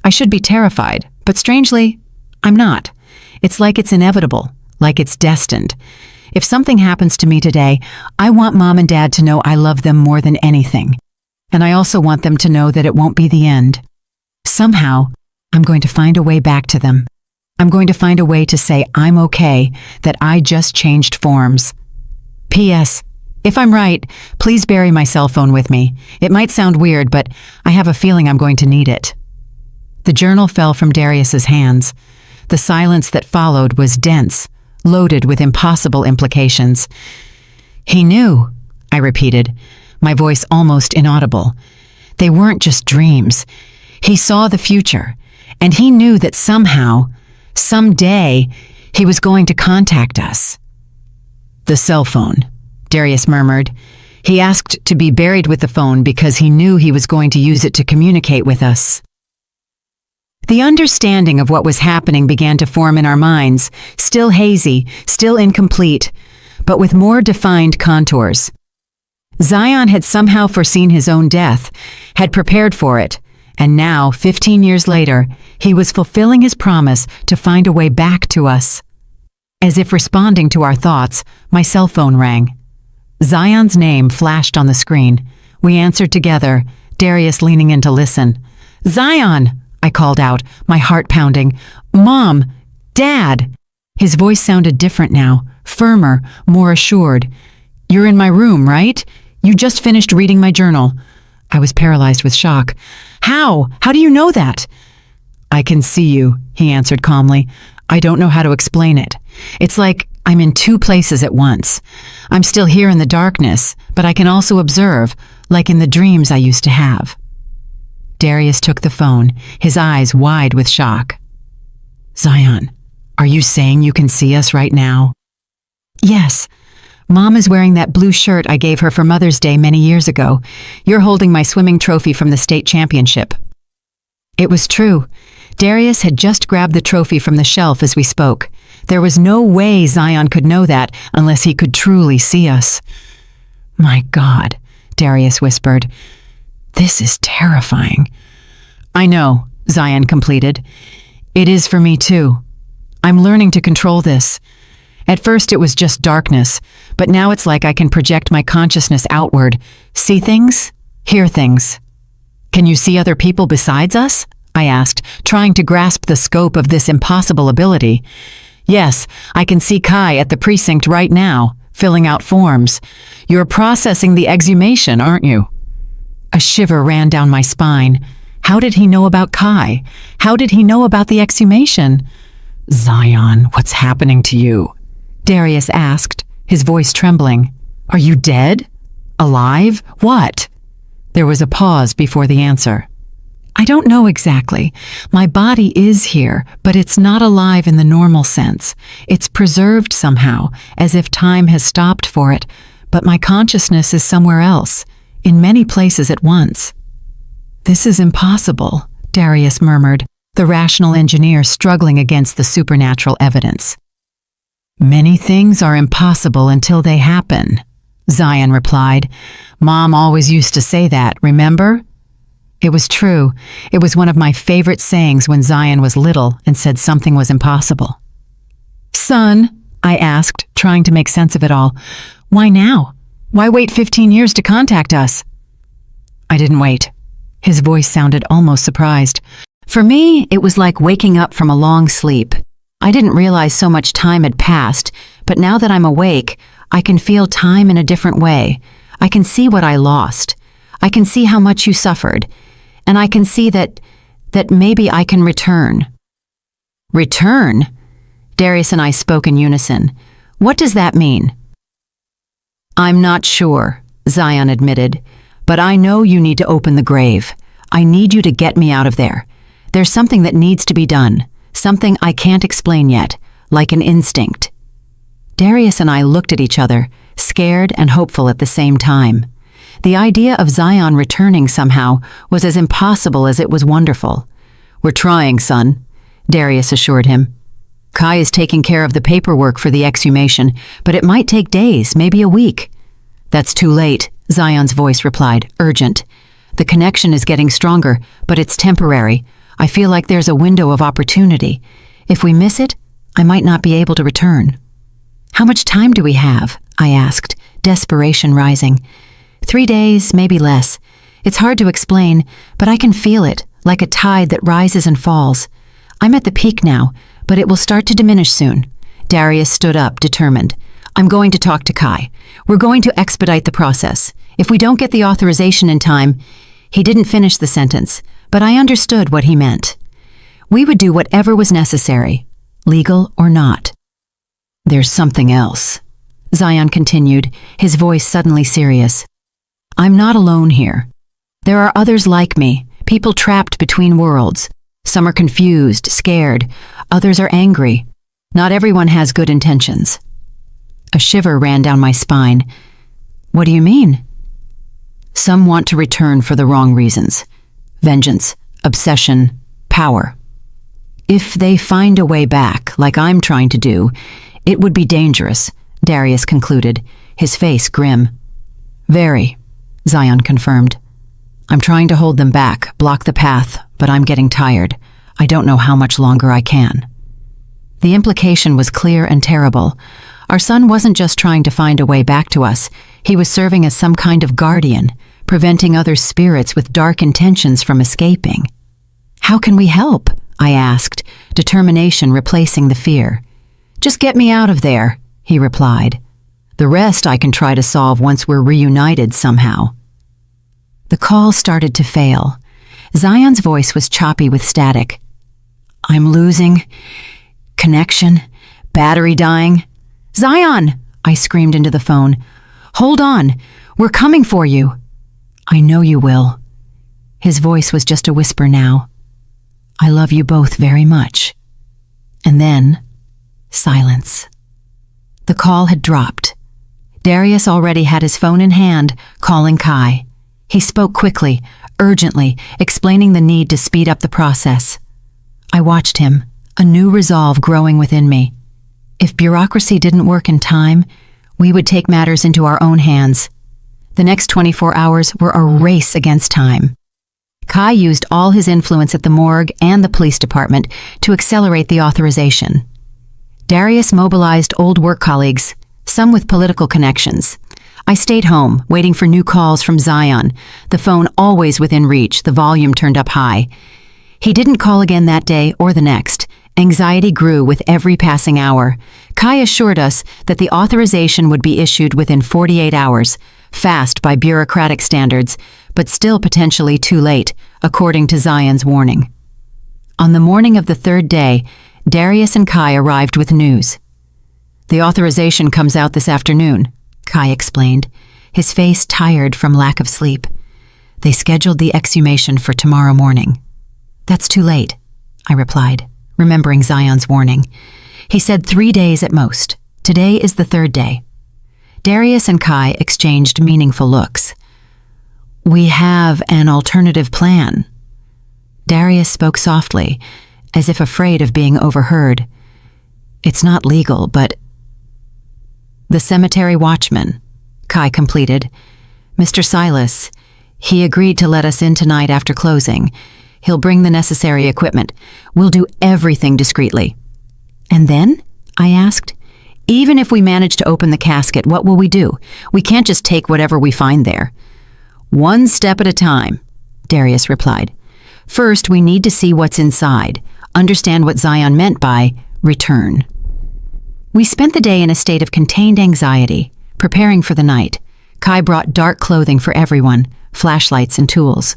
I should be terrified, but strangely, I'm not. It's like it's inevitable, like it's destined. If something happens to me today, I want Mom and Dad to know I love them more than anything. And I also want them to know that it won't be the end. Somehow, I'm going to find a way back to them. I'm going to find a way to say I'm okay, that I just changed forms. P.S. If I'm right, please bury my cell phone with me. It might sound weird, but I have a feeling I'm going to need it." The journal fell from Darius's hands. The silence that followed was dense, loaded with impossible implications. "He knew," I repeated, my voice almost inaudible. "They weren't just dreams. He saw the future, and he knew that somehow, someday, he was going to contact us." "The cell phone," Darius murmured. "He asked to be buried with the phone because he knew he was going to use it to communicate with us." The understanding of what was happening began to form in our minds, still hazy, still incomplete, but with more defined contours. Zion had somehow foreseen his own death, had prepared for it, and now, 15 years later, he was fulfilling his promise to find a way back to us. As if responding to our thoughts, my cell phone rang. Zion's name flashed on the screen. We answered together, Darius leaning in to listen. "Zion!" I called out, my heart pounding. "Mom! Dad!" His voice sounded different now, firmer, more assured. "You're in my room, right? You just finished reading my journal." I was paralyzed with shock. "How? How do you know that?" "I can see you," he answered calmly. "I don't know how to explain it. It's like I'm in two places at once. I'm still here in the darkness, but I can also observe, like in the dreams I used to have." Darius took the phone, his eyes wide with shock. "Zion, are you saying you can see us right now?" "Yes. Mom is wearing that blue shirt I gave her for Mother's Day many years ago. You're holding my swimming trophy from the state championship." It was true. Darius had just grabbed the trophy from the shelf as we spoke. There was no way Zion could know that unless he could truly see us. "My God," Darius whispered. "This is terrifying." "I know," Zion completed. "It is for me too. I'm learning to control this. At first it was just darkness, but now it's like I can project my consciousness outward, see things, hear things." "Can you see other people besides us?" I asked, trying to grasp the scope of this impossible ability. "Yes, I can see Kai at the precinct right now, filling out forms. You're processing the exhumation, aren't you?" A shiver ran down my spine. How did he know about Kai? How did he know about the exhumation? "Zion, what's happening to you?" Darius asked, his voice trembling. "Are you dead? Alive? What?" There was a pause before the answer. "I don't know exactly. My body is here, but it's not alive in the normal sense. It's preserved somehow, as if time has stopped for it, but my consciousness is somewhere else, in many places at once." "This is impossible," Darius murmured, the rational engineer struggling against the supernatural evidence. "Many things are impossible until they happen," Zion replied. "Mom always used to say that, remember?" It was true. It was one of my favorite sayings when Zion was little and said something was impossible. "Son," I asked, trying to make sense of it all, "why now? Why wait 15 years to contact us?" "I didn't wait." His voice sounded almost surprised. "For me, it was like waking up from a long sleep. I didn't realize so much time had passed, but now that I'm awake, I can feel time in a different way. I can see what I lost. I can see how much you suffered. And I can see that maybe I can return." "Return?" Darius and I spoke in unison. "What does that mean?" "I'm not sure," Zion admitted, "but I know you need to open the grave. I need you to get me out of there. There's something that needs to be done, something I can't explain yet, like an instinct." Darius and I looked at each other, scared and hopeful at the same time. The idea of Zion returning somehow was as impossible as it was wonderful. "We're trying, son," Darius assured him. "Kai is taking care of the paperwork for the exhumation, but it might take days, maybe a week." "That's too late," Zion's voice replied, urgent. "The connection is getting stronger, but it's temporary. I feel like there's a window of opportunity. If we miss it, I might not be able to return." "How much time do we have?" I asked, desperation rising. 3 days, maybe less. It's hard to explain, but I can feel it, like a tide that rises and falls. I'm at the peak now, but it will start to diminish soon." Darius stood up, determined. I'm going to talk to Kai. We're going to expedite the process. If we don't get the authorization in time—" He didn't finish the sentence, but I understood what he meant. We would do whatever was necessary, legal or not. "There's something else," Zion continued, his voice suddenly serious. "I'm not alone here. There are others like me, people trapped between worlds. Some are confused, scared. Others are angry. Not everyone has good intentions." A shiver ran down my spine. "What do you mean?" "Some want to return for the wrong reasons. Vengeance, obsession, power. If they find a way back, like I'm trying to do, it would be dangerous," Darius concluded, his face grim. "Very," Zion confirmed. "I'm trying to hold them back, block the path, but I'm getting tired. I don't know how much longer I can." The implication was clear and terrible. Our son wasn't just trying to find a way back to us. He was serving as some kind of guardian, preventing other spirits with dark intentions from escaping. "How can we help?" I asked, determination replacing the fear. "Just get me out of there," he replied. "The rest I can try to solve once we're reunited somehow." The call started to fail. Zion's voice was choppy with static. "I'm losing connection, battery dying." "Zion!" I screamed into the phone. "Hold on, we're coming for you." "I know you will." His voice was just a whisper now. "I love you both very much." And then, silence. The call had dropped. Darius already had his phone in hand, calling Kai. He spoke quickly, urgently, explaining the need to speed up the process. I watched him, a new resolve growing within me. If bureaucracy didn't work in time, we would take matters into our own hands. The next 24 hours were a race against time. Kai used all his influence at the morgue and the police department to accelerate the authorization. Darius mobilized old work colleagues, some with political connections. I stayed home, waiting for new calls from Zion, the phone always within reach, the volume turned up high. He didn't call again that day or the next. Anxiety grew with every passing hour. Kai assured us that the authorization would be issued within 48 hours, fast by bureaucratic standards, but still potentially too late, according to Zion's warning. On the morning of the third day, Darius and Kai arrived with news. "The authorization comes out this afternoon," Kai explained, his face tired from lack of sleep. "They scheduled the exhumation for tomorrow morning." "That's too late," I replied, remembering Zion's warning. He said 3 days at most. Today is the third day. Darius and Kai exchanged meaningful looks. "We have an alternative plan." Darius spoke softly, as if afraid of being overheard. "It's not legal, but—" "The cemetery watchman," Kai completed. "Mr. Silas. He agreed to let us in tonight after closing. He'll bring the necessary equipment. We'll do everything discreetly." "And then?" I asked. "Even if we manage to open the casket, what will we do? We can't just take whatever we find there." "One step at a time," Darius replied. "First, we need to see what's inside, understand what Zion meant by return." We spent the day in a state of contained anxiety, preparing for the night. Kai brought dark clothing for everyone, flashlights and tools.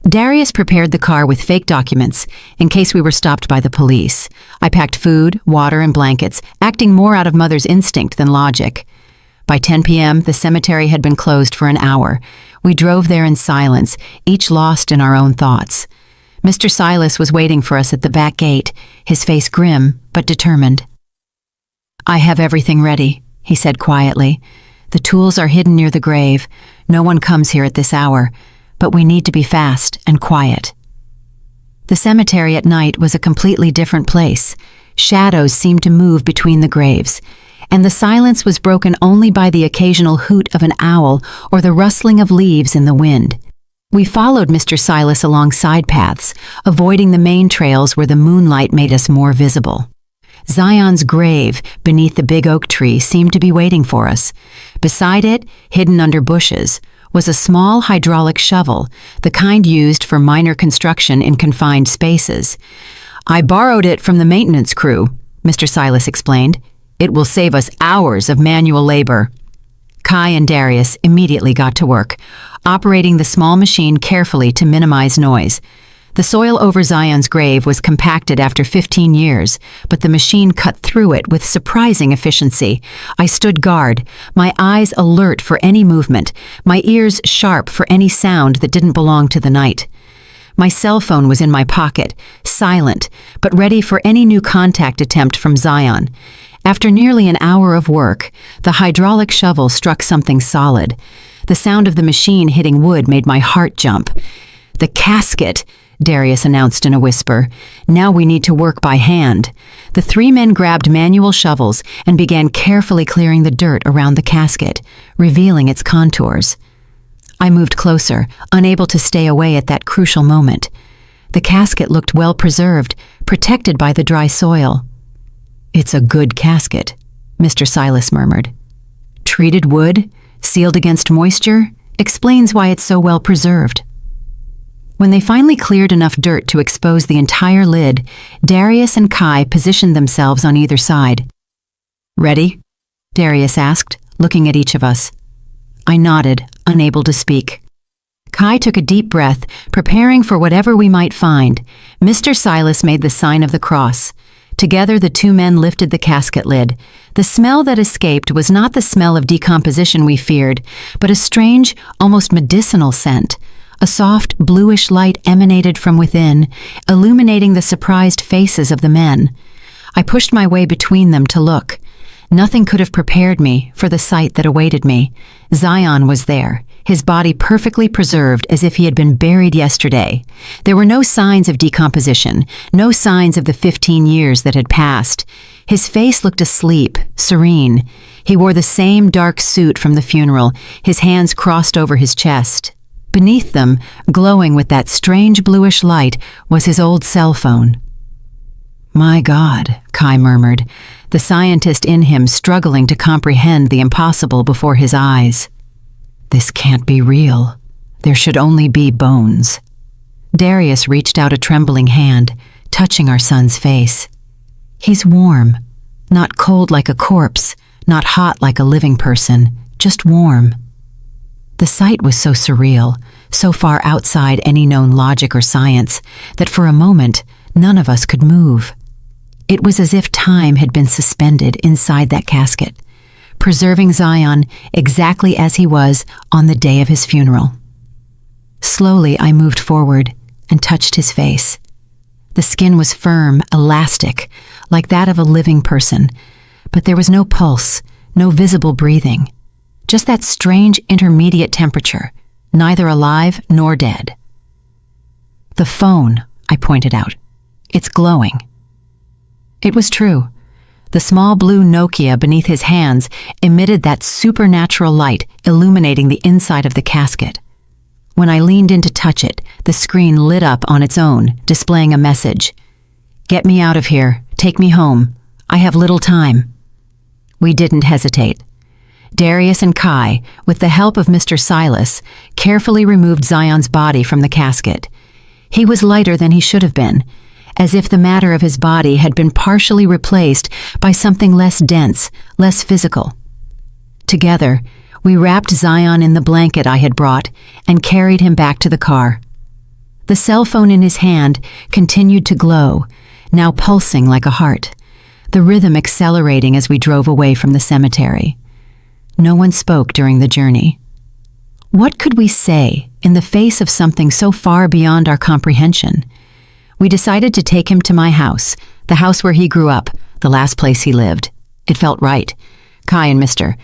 Darius prepared the car with fake documents in case we were stopped by the police. I packed food, water, and blankets, acting more out of mother's instinct than logic. By 10 p.m., the cemetery had been closed for an hour. We drove there in silence, each lost in our own thoughts. Mr. Silas was waiting for us at the back gate, his face grim but determined. "I have everything ready," he said quietly. "The tools are hidden near the grave. No one comes here at this hour, but we need to be fast and quiet." The cemetery at night was a completely different place. Shadows seemed to move between the graves, and the silence was broken only by the occasional hoot of an owl or the rustling of leaves in the wind. We followed Mr. Silas along side paths, avoiding the main trails where the moonlight made us more visible. Zion's grave, beneath the big oak tree, seemed to be waiting for us. Beside it, hidden under bushes, was a small hydraulic shovel, the kind used for minor construction in confined spaces. "I borrowed it from the maintenance crew," Mr. Silas explained. It will save us hours of manual labor." Kai and Darius immediately got to work, operating the small machine carefully to minimize noise. The soil over Zion's grave was compacted after 15 years, but the machine cut through it with surprising efficiency. I stood guard, my eyes alert for any movement, my ears sharp for any sound that didn't belong to the night. My cell phone was in my pocket, silent, but ready for any new contact attempt from Zion. After nearly an hour of work, the hydraulic shovel struck something solid. The sound of the machine hitting wood made my heart jump. "The casket," Darius announced in a whisper. "Now we need to work by hand." The three men grabbed manual shovels and began carefully clearing the dirt around the casket, revealing its contours. I moved closer, unable to stay away at that crucial moment. The casket looked well preserved, protected by the dry soil. "It's a good casket," Mr. Silas murmured. "Treated wood, sealed against moisture, explains why it's so well preserved." When they finally cleared enough dirt to expose the entire lid, Darius and Kai positioned themselves on either side. "Ready?" Darius asked, looking at each of us. I nodded, unable to speak. Kai took a deep breath, preparing for whatever we might find. Mr. Silas made the sign of the cross. Together the two men lifted the casket lid. The smell that escaped was not the smell of decomposition we feared, but a strange, almost medicinal scent. A soft, bluish light emanated from within, illuminating the surprised faces of the men. I pushed my way between them to look. Nothing could have prepared me for the sight that awaited me. Zion was there, his body perfectly preserved as if he had been buried yesterday. There were no signs of decomposition, no signs of the 15 years that had passed. His face looked asleep, serene. He wore the same dark suit from the funeral, his hands crossed over his chest. Beneath them, glowing with that strange bluish light, was his old cell phone. "My God," Kai murmured, the scientist in him struggling to comprehend the impossible before his eyes. "This can't be real. There should only be bones." Darius reached out a trembling hand, touching our son's face. "He's warm, not cold like a corpse, not hot like a living person, just warm." The sight was so surreal, so far outside any known logic or science, that for a moment none of us could move. It was as if time had been suspended inside that casket, preserving Zion exactly as he was on the day of his funeral. Slowly I moved forward and touched his face. The skin was firm, elastic, like that of a living person, but there was no pulse, no visible breathing. Just that strange intermediate temperature, neither alive nor dead. "The phone," I pointed out. "It's glowing." It was true. The small blue Nokia beneath his hands emitted that supernatural light, illuminating the inside of the casket. When I leaned in to touch it, the screen lit up on its own, displaying a message. "Get me out of here. Take me home. I have little time." We didn't hesitate. Darius and Kai, with the help of Mr. Silas, carefully removed Zion's body from the casket. He was lighter than he should have been, as if the matter of his body had been partially replaced by something less dense, less physical. Together, we wrapped Zion in the blanket I had brought and carried him back to the car. The cell phone in his hand continued to glow, now pulsing like a heart, the rhythm accelerating as we drove away from the cemetery. No one spoke during the journey. What could we say in the face of something so far beyond our comprehension? We decided to take him to my house, the house where he grew up, the last place he lived. It felt right. Kai and Mr.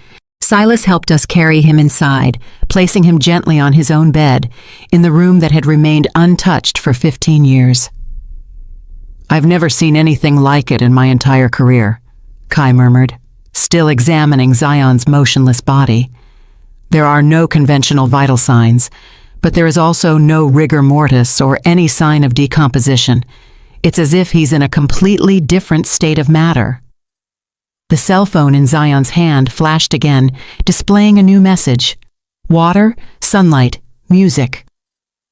Silas helped us carry him inside, placing him gently on his own bed, in the room that had remained untouched for 15 years. "I've never seen anything like it in my entire career," Kai murmured, still examining Zion's motionless body. "There are no conventional vital signs, but there is also no rigor mortis or any sign of decomposition. It's as if he's in a completely different state of matter." The cell phone in Zion's hand flashed again, displaying a new message. Water, sunlight, music.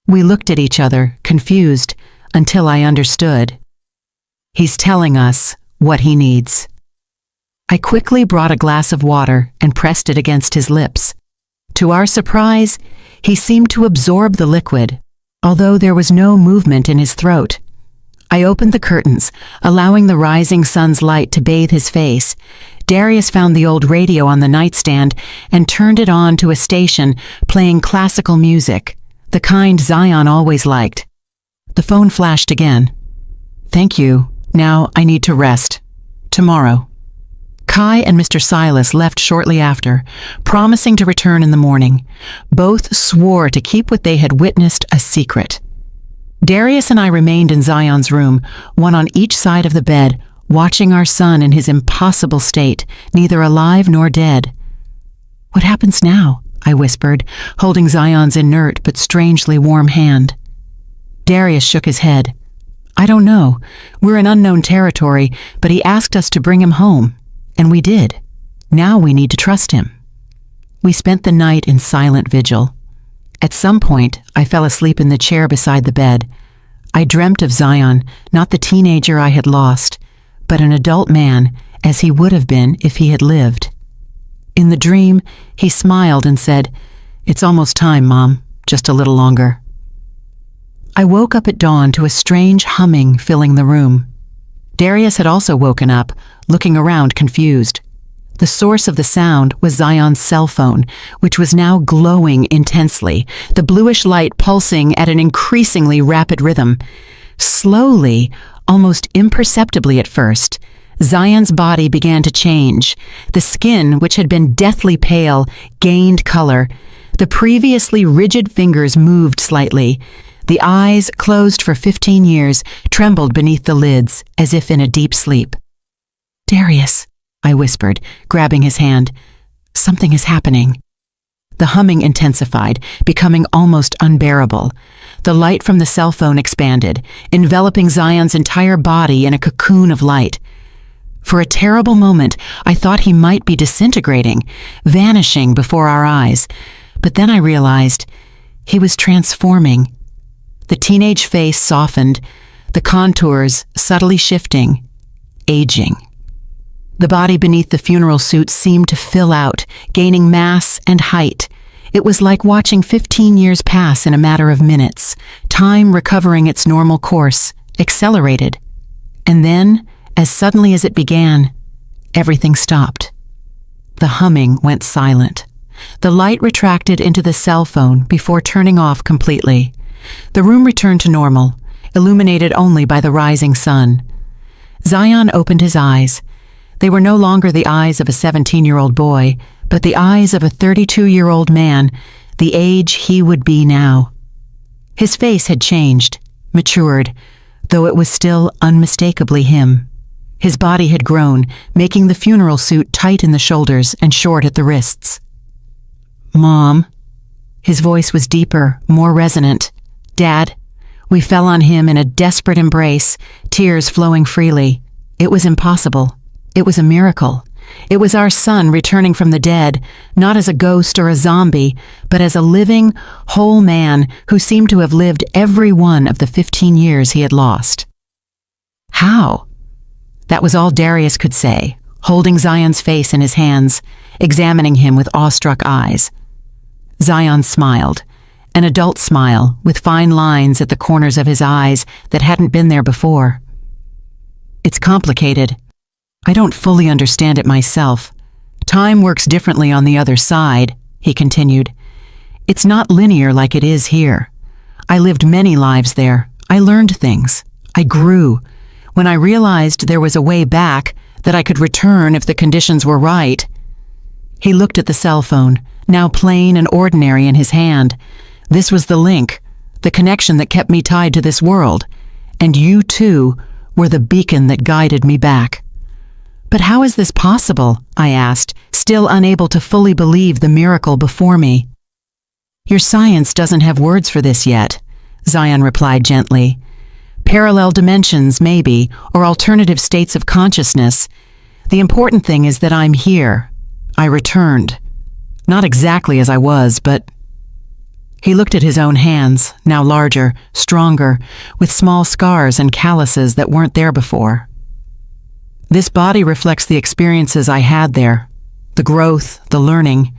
We looked at each other, confused, until I understood. He's telling us what he needs. I quickly brought a glass of water and pressed it against his lips. To our surprise, he seemed to absorb the liquid, although there was no movement in his throat. I opened the curtains, allowing the rising sun's light to bathe his face. Darius found the old radio on the nightstand and turned it on to a station playing classical music, the kind Zion always liked. The phone flashed again. "Thank you. Now I need to rest. Tomorrow." Kai and Mr. Silas left shortly after, promising to return in the morning. Both swore to keep what they had witnessed a secret. Darius and I remained in Zion's room, one on each side of the bed, watching our son in his impossible state, neither alive nor dead. "What happens now?" I whispered, holding Zion's inert but strangely warm hand. Darius shook his head. "I don't know. We're in unknown territory, but he asked us to bring him home. And we did. Now we need to trust him." We spent the night in silent vigil. At some point, I fell asleep in the chair beside the bed. I dreamt of Zion, not the teenager I had lost, but an adult man, as he would have been if he had lived. In the dream, he smiled and said, "It's almost time, Mom. Just a little longer." I woke up at dawn to a strange humming filling the room. Darius had also woken up, looking around confused. The source of the sound was Zion's cell phone, which was now glowing intensely, the bluish light pulsing at an increasingly rapid rhythm. Slowly, almost imperceptibly at first, Zion's body began to change. The skin, which had been deathly pale, gained color. The previously rigid fingers moved slightly. The eyes, closed for 15 years, trembled beneath the lids, as if in a deep sleep. "Darius," I whispered, grabbing his hand. "Something is happening." The humming intensified, becoming almost unbearable. The light from the cell phone expanded, enveloping Zion's entire body in a cocoon of light. For a terrible moment, I thought he might be disintegrating, vanishing before our eyes. But then I realized he was transforming. The teenage face softened, the contours subtly shifting, aging. The body beneath the funeral suit seemed to fill out, gaining mass and height. It was like watching 15 years pass in a matter of minutes, time recovering its normal course, accelerated. And then, as suddenly as it began, everything stopped. The humming went silent. The light retracted into the cell phone before turning off completely. The room returned to normal, illuminated only by the rising sun. Zion opened his eyes. They were no longer the eyes of a 17-year-old boy, but the eyes of a 32-year-old man, the age he would be now. His face had changed, matured, though it was still unmistakably him. His body had grown, making the funeral suit tight in the shoulders and short at the wrists. "Mom." His voice was deeper, more resonant. "Dad." We fell on him in a desperate embrace, tears flowing freely. It was impossible. It was a miracle. It was our son returning from the dead, not as a ghost or a zombie, but as a living, whole man who seemed to have lived every one of the 15 years he had lost. "How?" That was all Darius could say, holding Zion's face in his hands, examining him with awestruck eyes. Zion smiled, an adult smile with fine lines at the corners of his eyes that hadn't been there before. "It's complicated. I don't fully understand it myself. Time works differently on the other side," he continued. "It's not linear like it is here. I lived many lives there. I learned things. I grew. When I realized there was a way back, that I could return if the conditions were right." He looked at the cell phone, now plain and ordinary in his hand. "This was the link, the connection that kept me tied to this world. And you, too, were the beacon that guided me back." "But how is this possible?" I asked, still unable to fully believe the miracle before me. "Your science doesn't have words for this yet," Zion replied gently. "Parallel dimensions, maybe, or alternative states of consciousness. The important thing is that I'm here. I returned. Not exactly as I was, but..." He looked at his own hands, now larger, stronger, with small scars and calluses that weren't there before. This body reflects the experiences I had there, the growth, the learning,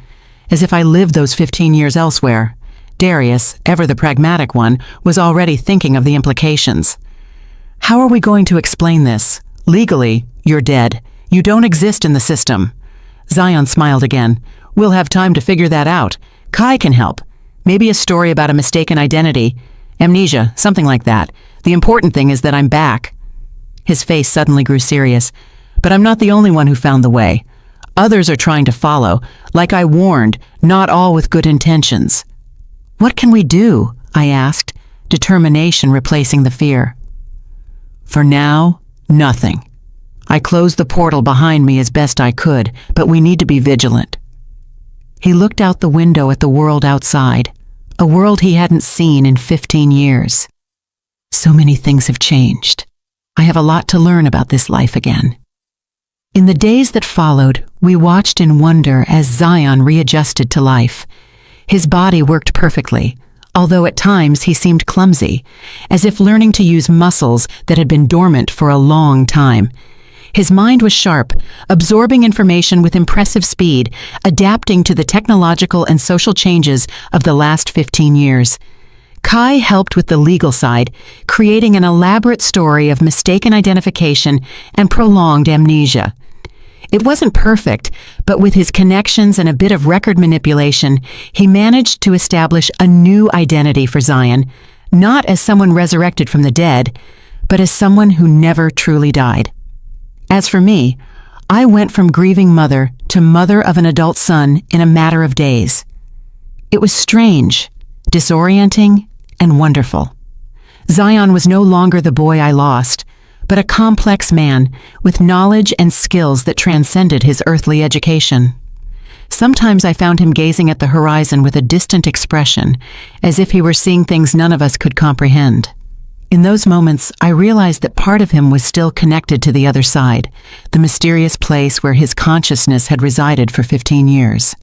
as if I lived those 15 years elsewhere. Darius, ever the pragmatic one, was already thinking of the implications. How are we going to explain this? Legally, you're dead. You don't exist in the system. Zion smiled again. We'll have time to figure that out. Kai can help. Maybe a story about a mistaken identity. Amnesia, something like that. The important thing is that I'm back. His face suddenly grew serious. But I'm not the only one who found the way. Others are trying to follow. Like I warned, not all with good intentions. What can we do? I asked, determination replacing the fear. For now, nothing. I closed the portal behind me as best I could, but we need to be vigilant. He looked out the window at the world outside, a world he hadn't seen in 15 years. So many things have changed. I have a lot to learn about this life again. In the days that followed, we watched in wonder as Zion readjusted to life. His body worked perfectly, although at times he seemed clumsy, as if learning to use muscles that had been dormant for a long time. His mind was sharp, absorbing information with impressive speed, adapting to the technological and social changes of the last 15 years. Kai helped with the legal side, creating an elaborate story of mistaken identification and prolonged amnesia. It wasn't perfect, but with his connections and a bit of record manipulation, he managed to establish a new identity for Zion, not as someone resurrected from the dead, but as someone who never truly died. As for me, I went from grieving mother to mother of an adult son in a matter of days. It was strange, disorienting, and wonderful. Zion was no longer the boy I lost, but a complex man with knowledge and skills that transcended his earthly education. Sometimes I found him gazing at the horizon with a distant expression, as if he were seeing things none of us could comprehend. In those moments, I realized that part of him was still connected to the other side, the mysterious place where his consciousness had resided for 15 years.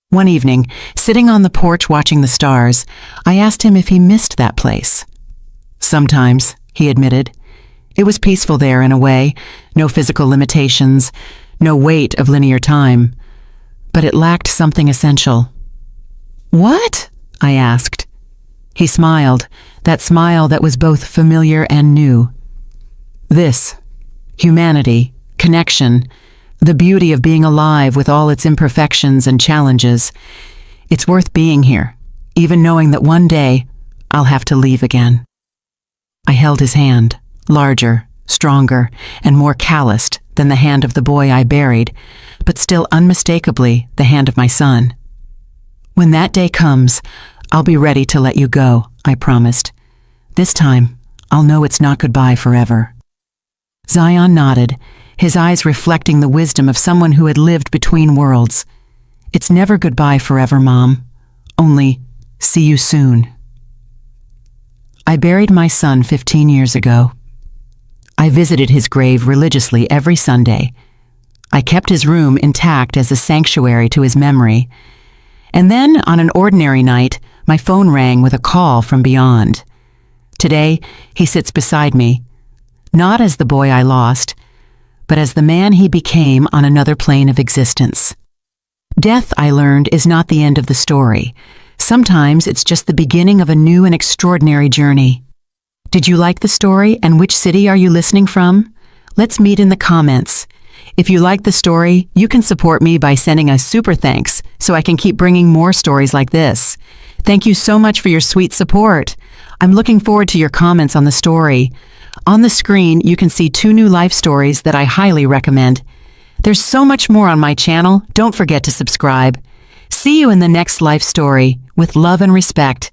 One evening, sitting on the porch watching the stars, I asked him if he missed that place. Sometimes, he admitted. It was peaceful there in a way, no physical limitations, no weight of linear time. But it lacked something essential. What? I asked. He smiled, that smile that was both familiar and new. This, humanity, connection, the beauty of being alive with all its imperfections and challenges. It's worth being here, even knowing that one day I'll have to leave again. I held his hand, larger, stronger, and more calloused than the hand of the boy I buried, but still unmistakably the hand of my son. When that day comes, I'll be ready to let you go, I promised. This time, I'll know it's not goodbye forever. Zion nodded, his eyes reflecting the wisdom of someone who had lived between worlds. It's never goodbye forever, Mom. Only, see you soon. I buried my son 15 years ago. I visited his grave religiously every Sunday. I kept his room intact as a sanctuary to his memory. And then, on an ordinary night, my phone rang with a call from beyond. Today, he sits beside me, not as the boy I lost, but as the man he became on another plane of existence. Death, I learned, is not the end of the story. Sometimes it's just the beginning of a new and extraordinary journey. Did you like the story, and which city are you listening from? Let's meet in the comments. If you like the story, you can support me by sending a super thanks so I can keep bringing more stories like this. Thank you so much for your sweet support. I'm looking forward to your comments on the story. On the screen, you can see 2 new life stories that I highly recommend. There's so much more on my channel. Don't forget to subscribe. See you in the next life story. With love and respect,